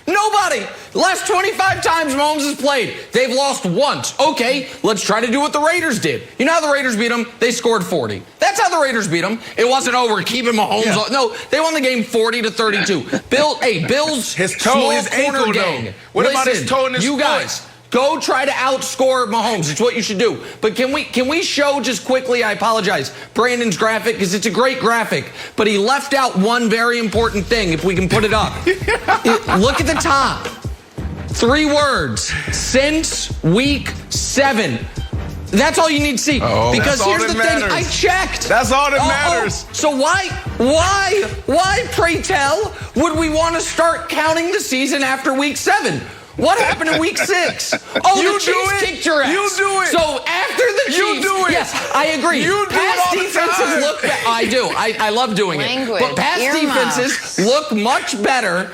Nobody. The last 25 times Mahomes has played, they've lost once. Okay, let's try to do what the Raiders did. You know how the Raiders beat them? They scored 40. That's how the Raiders beat them. It wasn't, we're keeping Mahomes on. No, they won the game 40-32. Bills, his toe, his ankle, gang. What about his toe and his foot? You guys, go try to outscore Mahomes. It's what you should do. But can we show just quickly, I apologize, Brandon's graphic, because it's a great graphic, but he left out one very important thing, if we can put it up. Look at the top. 3 words. Since week 7. That's all you need to see. Because here's the thing, I checked. That's all that matters. So why, pray tell, would we want to start counting the season after week 7? What happened in week 6? The Chiefs kicked your ass. You do it. So after the Chiefs, you do it. Yes, I agree. You do pass it all defenses the time. look better. I do. I love doing it. But pass defenses look much better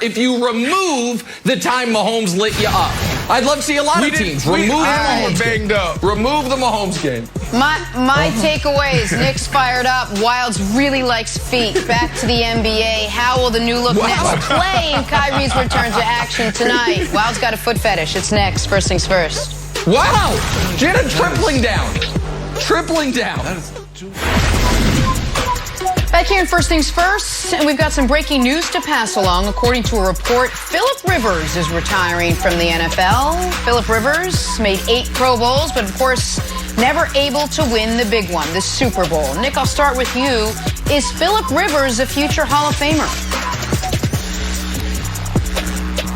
if you remove the time Mahomes lit you up. I'd love to see a lot of teams remove the Mahomes game. Remove the Mahomes game. My takeaways, Nick's fired up. Wilds really likes feet. Back to the NBA. How will the new look Nets play in Kyrie's return to action tonight? Wilds got a foot fetish. It's next. First things first. Wow! Jenna tripling down. Back here in First Things First, and we've got some breaking news to pass along. According to a report, Phillip Rivers is retiring from the NFL. Phillip Rivers made 8 Pro Bowls, but of course, never able to win the big one, the Super Bowl. Nick, I'll start with you. Is Phillip Rivers a future Hall of Famer?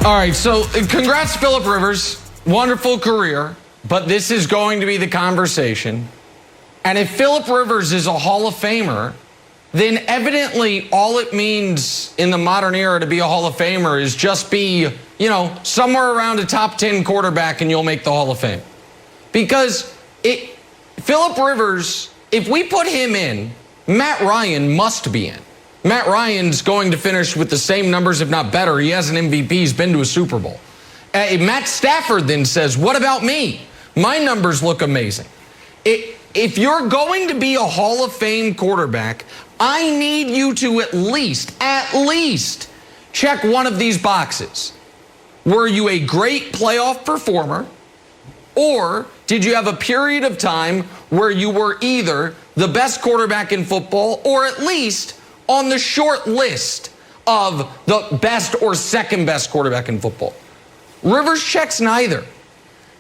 All right, so congrats, Phillip Rivers. Wonderful career, but this is going to be the conversation. And if Phillip Rivers is a Hall of Famer, then evidently all it means in the modern era to be a Hall of Famer is just be, somewhere around a top 10 quarterback and you'll make the Hall of Fame. Because Phillip Rivers, if we put him in, Matt Ryan must be in. Matt Ryan's going to finish with the same numbers, if not better. He has an MVP. He's been to a Super Bowl. Matt Stafford then says, what about me? My numbers look amazing. If you're going to be a Hall of Fame quarterback, I need you to at least check one of these boxes. Were you a great playoff performer, or did you have a period of time where you were either the best quarterback in football or at least on the short list of the best or second best quarterback in football? Rivers checks neither.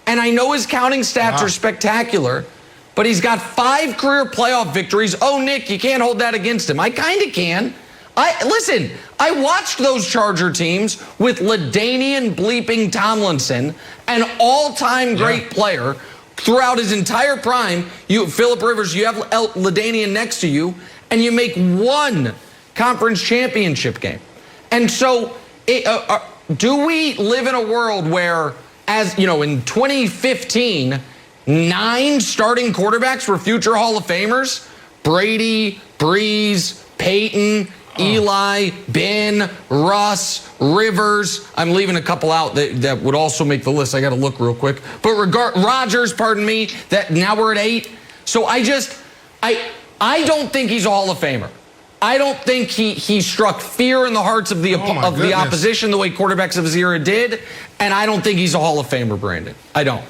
And I know his counting stats are spectacular, but he's got 5 career playoff victories. Oh, Nick, you can't hold that against him. I kind of can. Listen, I watched those Charger teams with LaDainian bleeping Tomlinson, an all-time great player throughout his entire prime. Phillip Rivers, you have LaDainian next to you, and you make one conference championship game. And so do we live in a world where, as you know, in 2015, 9 starting quarterbacks were future Hall of Famers? Brady, Breeze, Peyton, Eli, Ben, Russ, Rivers. I'm leaving a couple out that would also make the list. I got to look real quick. But Rodgers, pardon me, that now we're at 8. So I don't think he's a Hall of Famer. I don't think he struck fear in the hearts of the opposition the way quarterbacks of his era did. And I don't think he's a Hall of Famer, Brandon. I don't.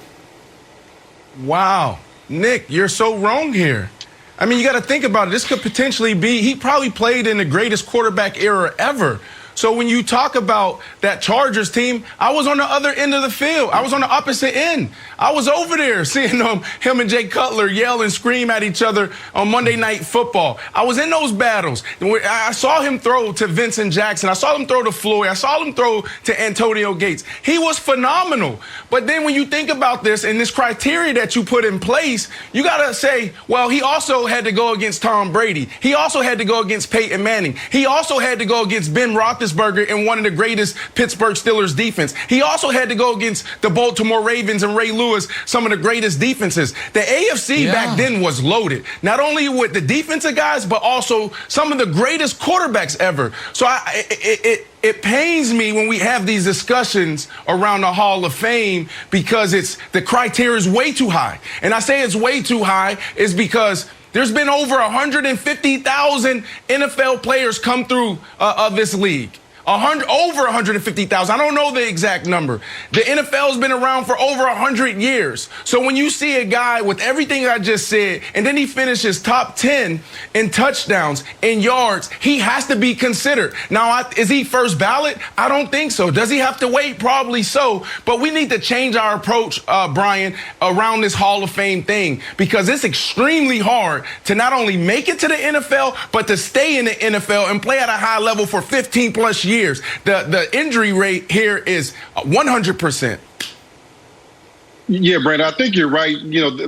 Wow. Nick, you're so wrong here. I mean, you got to think about it. This could potentially be, he probably played in the greatest quarterback era ever. So when you talk about that Chargers team, I was on the other end of the field. I was on the opposite end. I was over there seeing him and Jay Cutler yell and scream at each other on Monday Night Football. I was in those battles. I saw him throw to Vincent Jackson. I saw him throw to Floyd. I saw him throw to Antonio Gates. He was phenomenal. But then when you think about this and this criteria that you put in place, you got to say, well, he also had to go against Tom Brady. He also had to go against Peyton Manning. He also had to go against Ben Roethlisberger in one of the greatest Pittsburgh Steelers defense. He also had to go against the Baltimore Ravens and Ray Lewis, some of the greatest defenses. The AFC back then was loaded, not only with the defensive guys, but also some of the greatest quarterbacks ever. So it pains me when we have these discussions around the Hall of Fame because the criteria is way too high. And I say it's way too high is because there's been over 150,000 NFL players come through of this league. Over 150,000. I don't know the exact number. The NFL's been around for over 100 years. So when you see a guy with everything I just said, and then he finishes top 10 in touchdowns, in yards, he has to be considered. Now, is he first ballot? I don't think so. Does he have to wait? Probably so. But we need to change our approach, Brian, around this Hall of Fame thing, because it's extremely hard to not only make it to the NFL, but to stay in the NFL and play at a high level for 15 plus years. The injury rate here is 100%. Yeah, Brandon, I think you're right.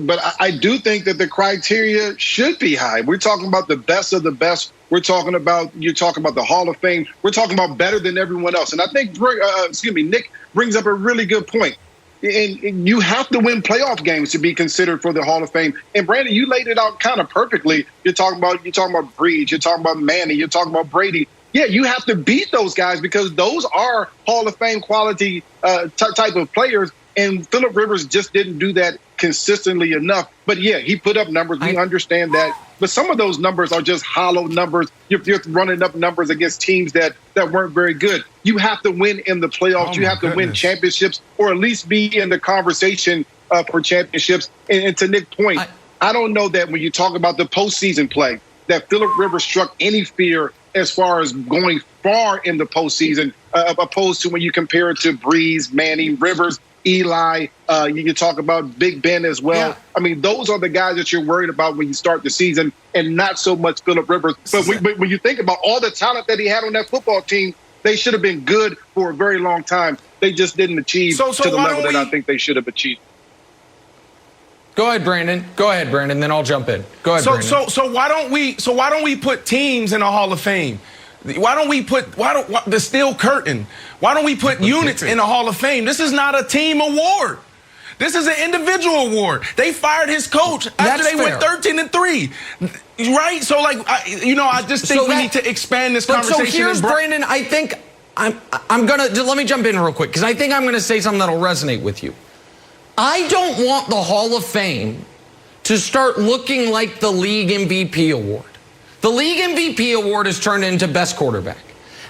But I do think that the criteria should be high. We're talking about the best of the best. You're talking about the Hall of Fame. We're talking about better than everyone else. And I think, Nick brings up a really good point. And you have to win playoff games to be considered for the Hall of Fame. And Brandon, you laid it out kind of perfectly. You're talking about Breeze. You're talking about Manning. You're talking about Brady. Yeah, you have to beat those guys because those are Hall of Fame quality type of players. And Phillip Rivers just didn't do that consistently enough. But yeah, he put up numbers. We understand that. But some of those numbers are just hollow numbers. You're running up numbers against teams that weren't very good. You have to win in the playoffs. You have to win championships, or at least be in the conversation for championships. And to Nick's point, I don't know that when you talk about the postseason play, that Phillip Rivers struck any fear as far as going far in the postseason, opposed to when you compare it to Breeze, Manning, Rivers. Eli. You can talk about Big Ben as well. Yeah. I mean, those are the guys that you're worried about when you start the season, and not so much Phillip Rivers. But when you think about all the talent that he had on that football team, they should have been good for a very long time. They just didn't achieve to the level that I think they should have achieved. Go ahead, Brandon. Go ahead, Brandon. Then I'll jump in. Go ahead, Brandon. So why don't we put teams in the Hall of Fame? Why don't we put the steel curtain? Why don't we put units in the Hall of Fame? This is not a team award. This is an individual award. They fired his coach after they went 13-3, right? So I just think we need to expand this conversation. So here's Brandon. I think I'm gonna let me jump in real quick because I think I'm gonna say something that'll resonate with you. I don't want the Hall of Fame to start looking like the League MVP award. The League MVP award is turned into best quarterback.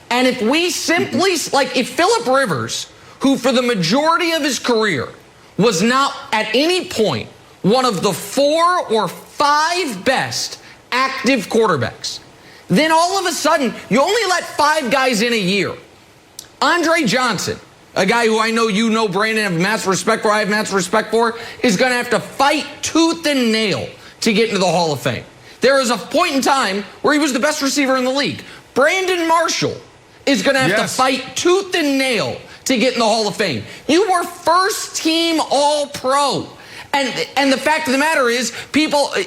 And if we simply, if Phillip Rivers, who for the majority of his career was not at any point one of the 4 or 5 best active quarterbacks, then all of a sudden you only let 5 guys in a year. Andre Johnson, a guy who I know you know, Brandon, have massive respect for, I have massive respect for, is going to have to fight tooth and nail to get into the Hall of Fame. There is a point in time where he was the best receiver in the league. Brandon Marshall is going to have to fight tooth and nail to get in the Hall of Fame. You were first team All-Pro. And the fact of the matter is,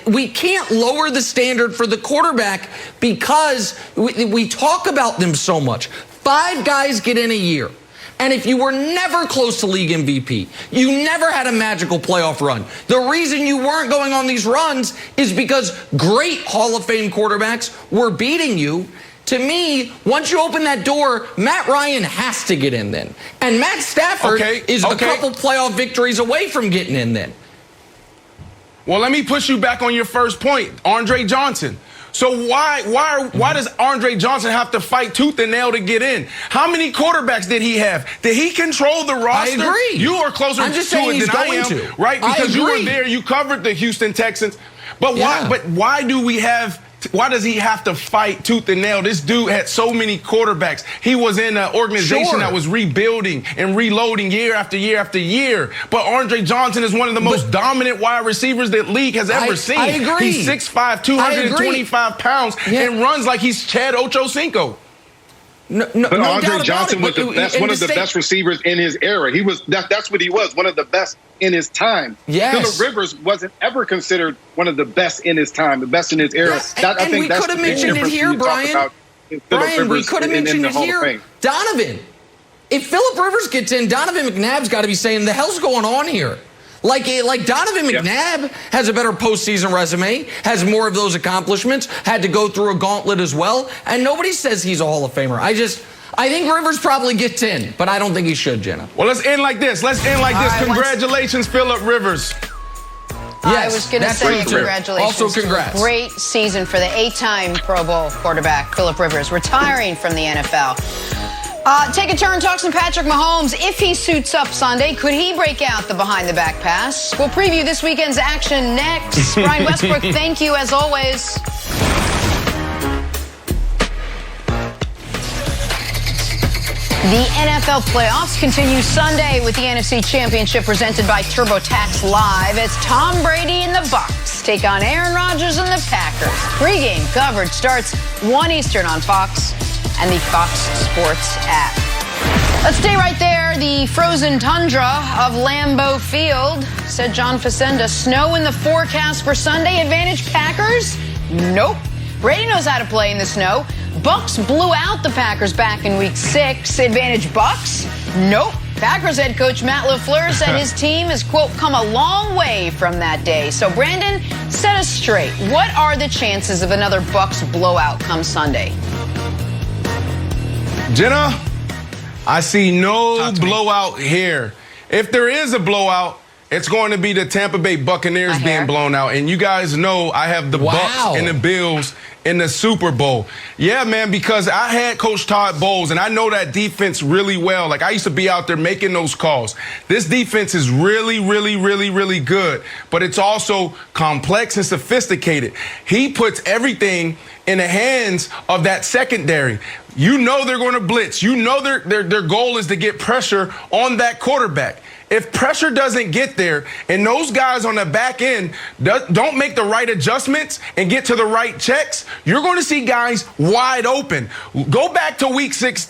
we can't lower the standard for the quarterback because we talk about them so much. 5 guys get in a year. And if you were never close to league MVP, you never had a magical playoff run. The reason you weren't going on these runs is because great Hall of Fame quarterbacks were beating you. To me, once you open that door, Matt Ryan has to get in then. And Matt Stafford is a couple playoff victories away from getting in then. Well, let me push you back on your first point, Andre Johnson. So why does Andre Johnson have to fight tooth and nail to get in? How many quarterbacks did he have? Did he control the roster? I agree. You are closer to it than I am, right? Because you were there, you covered the Houston Texans. But why? But why does he have to fight tooth and nail? This dude had so many quarterbacks. He was in an organization that was rebuilding and reloading year after year after year. But Andre Johnson is one of the most dominant wide receivers that league has ever seen. I agree. He's 6'5", 225 pounds, and runs like he's Chad Ochocinco. But Andre Johnson was one of the best receivers in his era. He was that's what he was, one of the best in his time. Yes. Phillip Rivers wasn't ever considered one of the best in his time, the best in his era. Yes. And we could have mentioned it here, Brian. Brian, we could have mentioned it here. Donovan. If Phillip Rivers gets in, Donovan McNabb's got to be saying, the hell's going on here? Like Donovan McNabb has a better postseason resume, has more of those accomplishments, had to go through a gauntlet as well, and nobody says he's a Hall of Famer. I think Rivers probably gets in, but I don't think he should, Jenna. Well, let's end like this. Congratulations, Phillip Rivers. Yes, I was going to say congratulations. Also, congrats. Great season for the 8-time Pro Bowl quarterback, Phillip Rivers, retiring from the NFL. Take a turn, talk some Patrick Mahomes. If he suits up Sunday, could he break out the behind-the-back pass? We'll preview this weekend's action next. Brian Westbrook, thank you as always. The NFL playoffs continue Sunday with the NFC Championship presented by TurboTax Live as Tom Brady and the Bucs take on Aaron Rodgers and the Packers. Pre-game coverage starts 1 Eastern on Fox and the Fox Sports app. Let's stay right there. The frozen tundra of Lambeau Field, said John Facenda. Snow in the forecast for Sunday. Advantage Packers? Nope. Brady knows how to play in the snow. Bucs blew out the Packers back in week 6. Advantage Bucs? Nope. Packers head coach Matt LaFleur said his team has, quote, come a long way from that day. So, Brandon, set us straight. What are the chances of another Bucs blowout come Sunday? Jenna, I see no blowout here. If there is a blowout, it's going to be the Tampa Bay Buccaneers being blown out. And you guys know I have the Bucs and the Bills in the Super Bowl. Yeah, man, because I had Coach Todd Bowles, and I know that defense really well. Like, I used to be out there making those calls. This defense is really, really, really, really good, but it's also complex and sophisticated. He puts everything in the hands of that secondary. You know they're going to blitz. You know their goal is to get pressure on that quarterback. If pressure doesn't get there and those guys on the back end don't make the right adjustments and get to the right checks, you're going to see guys wide open. Go back to week 6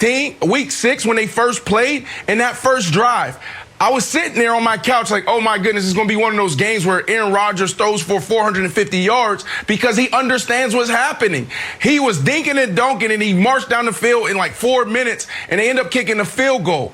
when they first played in that first drive. I was sitting there on my couch like, oh, my goodness, it's going to be one of those games where Aaron Rodgers throws for 450 yards because he understands what's happening. He was dinking and dunking, and he marched down the field in like 4 minutes, and they end up kicking a field goal.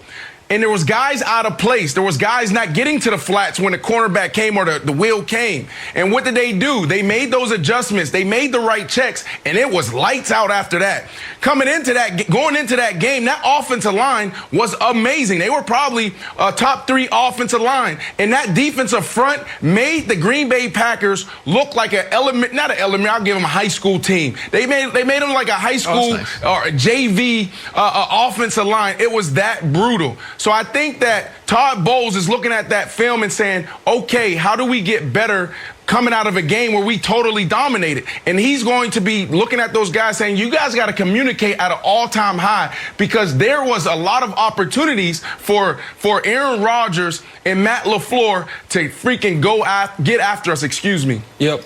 And there was guys out of place. There was guys not getting to the flats when the cornerback came or the wheel came. And what did they do? They made those adjustments. They made the right checks, and it was lights out after that. Going into that game, that offensive line was amazing. They were probably a top 3 offensive line. And that defensive front made the Green Bay Packers look like I'll give them a high school team. They made them like a high school or a JV offensive line. It was that brutal. So I think that Todd Bowles is looking at that film and saying, okay, how do we get better coming out of a game where we totally dominated? And he's going to be looking at those guys saying, you guys got to communicate at an all-time high, because there was a lot of opportunities for Aaron Rodgers and Matt LaFleur to freaking get after us, Yep.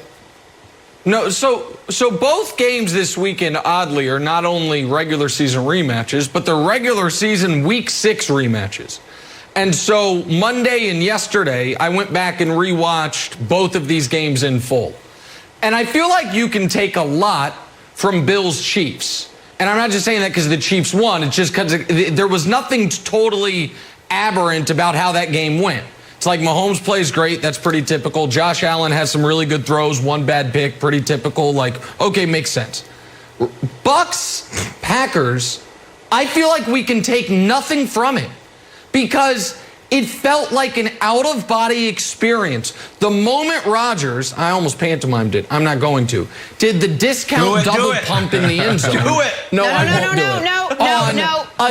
No, so both games this weekend, oddly, are not only regular season rematches, but they're regular season week 6 rematches. And so Monday and yesterday, I went back and rewatched both of these games in full. And I feel like you can take a lot from Bills Chiefs. And I'm not just saying that because the Chiefs won. It's just because there was nothing totally aberrant about how that game went. It's like Mahomes plays great. That's pretty typical. Josh Allen has some really good throws, one bad pick, pretty typical. Like, okay, makes sense. Bucs, Packers, I feel like we can take nothing from it because it felt like an out-of-body experience. The moment Rodgers, I almost pantomimed it, I'm not going to, did the discount double pump in the end zone. Do it. No, a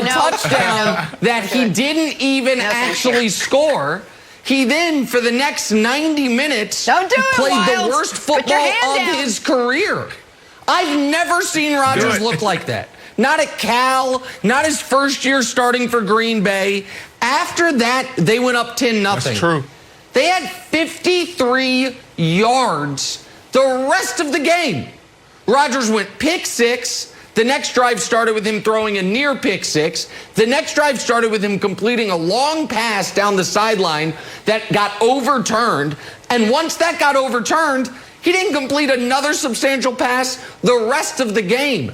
touchdown that he didn't even actually score. He then, for the next 90 minutes, played the worst football of his career. I've never seen Rodgers look like that. Not at Cal, not his first year starting for Green Bay. After that, they went up 10-0. That's true. They had 53 yards the rest of the game. Rodgers went pick 6. The next drive started with him throwing a near pick 6. The next drive started with him completing a long pass down the sideline that got overturned. And once that got overturned, he didn't complete another substantial pass the rest of the game.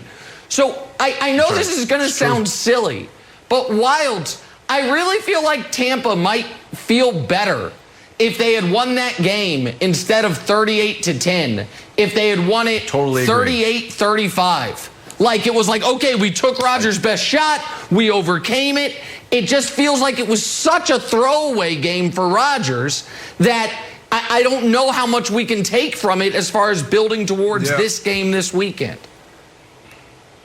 So I know this is going to sound silly, but Wilds, I really feel like Tampa might feel better if they had won that game instead of 38-10, if they had won it 38-35. Like, it was like, okay, we took Rodgers' best shot. We overcame it. It just feels like it was such a throwaway game for Rodgers that I don't know how much we can take from it as far as building towards this game this weekend.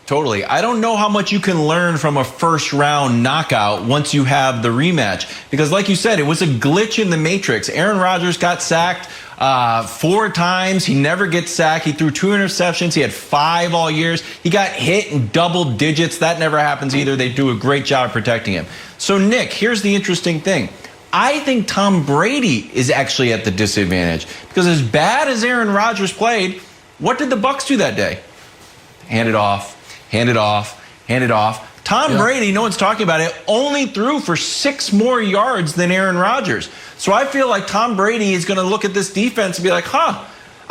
Totally. I don't know how much you can learn from a first-round knockout once you have the rematch. Because like you said, it was a glitch in the matrix. Aaron Rodgers got sacked 4 times. He never gets sacked. He threw 2 interceptions. He had 5 all years. He got hit in double digits. That never happens either. They do a great job of protecting him. So, Nick, here's the interesting thing. I think Tom Brady is actually at the disadvantage. Because as bad as Aaron Rodgers played, what did the Bucs do that day? Hand it off. Hand it off, hand it off. Tom Brady, no one's talking about it, only threw for 6 more yards than Aaron Rodgers. So I feel like Tom Brady is going to look at this defense and be like, I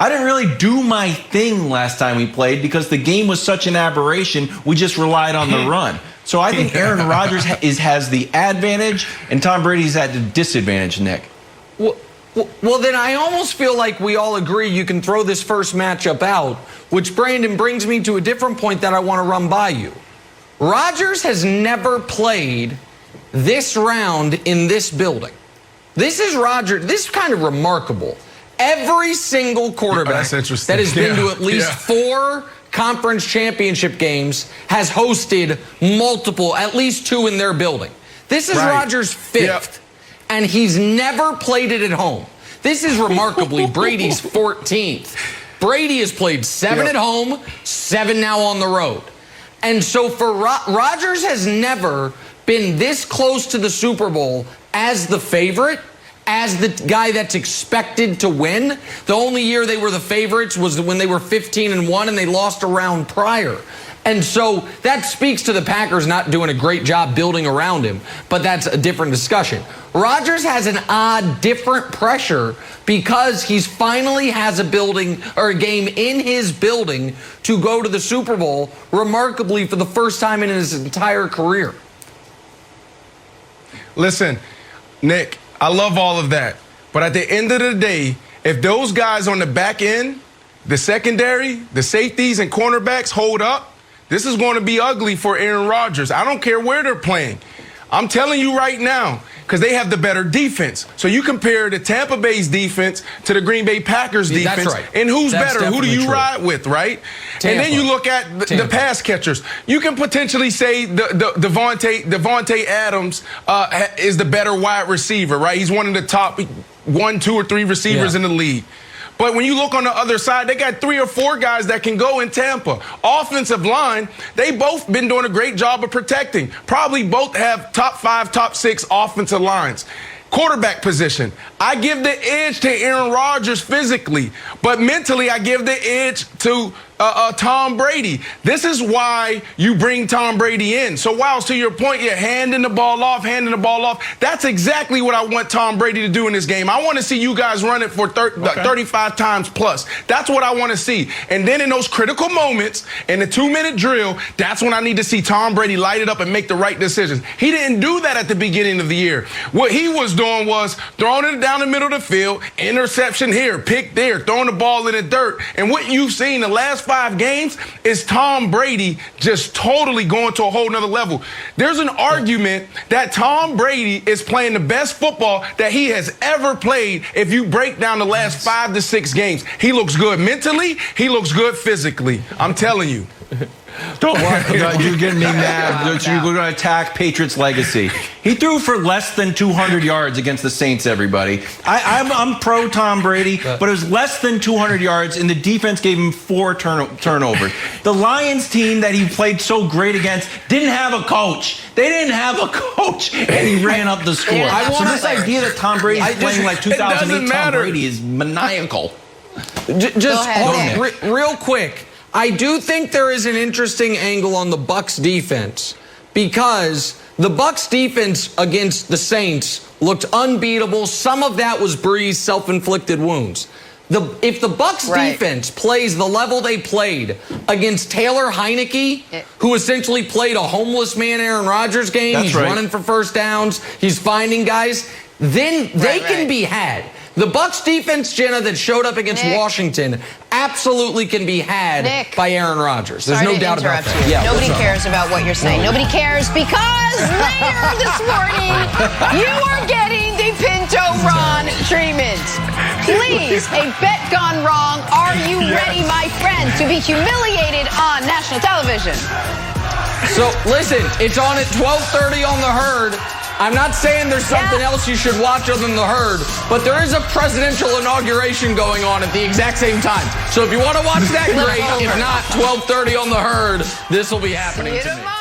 didn't really do my thing last time we played because the game was such an aberration. We just relied on the run. So I think Aaron Rodgers has the advantage and Tom Brady's at the disadvantage, Nick. Well, then I almost feel like we all agree you can throw this first matchup out, which, Brandon, brings me to a different point that I want to run by you. Rodgers has never played this round in this building. This is Rodgers. This is kind of remarkable. Every single quarterback that has been to at least 4 conference championship games has hosted multiple, at least 2 in their building. This is Rodgers' 5th, and he's never played it at home. This is remarkably Brady's 14th. Brady has played 7 at home, 7 now on the road. And so for Rodgers has never been this close to the Super Bowl as the favorite, as the guy that's expected to win. The only year they were the favorites was when they were 15-1 and they lost a round prior. And so that speaks to the Packers not doing a great job building around him, but that's a different discussion. Rodgers has an odd, different pressure because he's finally has a building or a game in his building to go to the Super Bowl, remarkably for the first time in his entire career. Listen, Nick, I love all of that. But at the end of the day, if those guys on the back end, the secondary, the safeties and cornerbacks hold up, this is going to be ugly for Aaron Rodgers. I don't care where they're playing. I'm telling you right now, because they have the better defense. So you compare the Tampa Bay's defense to the Green Bay Packers defense. That's right. And who's better? Who do you ride with, right? Tampa. And then you look at the pass catchers. You can potentially say Devontae Adams is the better wide receiver, right? He's one of the top 1, 2, or 3 receivers in the league. But when you look on the other side, they got 3 or 4 guys that can go in Tampa. Offensive line, they both been doing a great job of protecting. Probably both have top 5, top 6 offensive lines. Quarterback position, I give the edge to Aaron Rodgers physically, but mentally I give the edge to Tom Brady. This is why you bring Tom Brady in. So while to your point, you're handing the ball off. That's exactly what I want Tom Brady to do in this game. I want to see you guys run it for 35 times plus. That's what I want to see. And then in those critical moments, in the 2-minute drill, that's when I need to see Tom Brady light it up and make the right decisions. He didn't do that at the beginning of the year. What he was doing was throwing it down the middle of the field, interception here, pick there, throwing the ball in the dirt. And what you've seen the last 5 games is Tom Brady just totally going to a whole nother level. There's an argument that Tom Brady is playing the best football that he has ever played if you break down the last 5 to 6 games. He looks good mentally. He looks good physically. I'm telling you. You're getting me mad. You're going to attack Patriots' legacy. He threw for less than 200 yards against the Saints, everybody. I'm pro Tom Brady, but it was less than 200 yards, and the defense gave him 4 turnovers. The Lions team that he played so great against didn't have a coach. They didn't have a coach, and he ran up the score. So this idea that Tom Brady is playing like 2008 Tom Brady is maniacal. Just real quick. I do think there is an interesting angle on the Bucs defense because the Bucs defense against the Saints looked unbeatable. Some of that was Brees' self-inflicted wounds. If the Bucs defense plays the level they played against Taylor Heineke, who essentially played a homeless man Aaron Rodgers game, he's running for first downs, he's finding guys, then they can be had. The Bucs defense, Jenna, that showed up against Washington absolutely can be had by Aaron Rodgers. There's no doubt about that. Yeah, nobody cares about what you're saying. Nobody cares because later this morning you are getting the Pinto Ron treatment. Please, a bet gone wrong. Are you ready, my friend, to be humiliated on national television? So listen, it's on at 12:30 on the Herd. I'm not saying there's something else you should watch other than the Herd, but there is a presidential inauguration going on at the exact same time. So if you want to watch that, great. If not, 12:30 on the Herd, this will be happening tonight.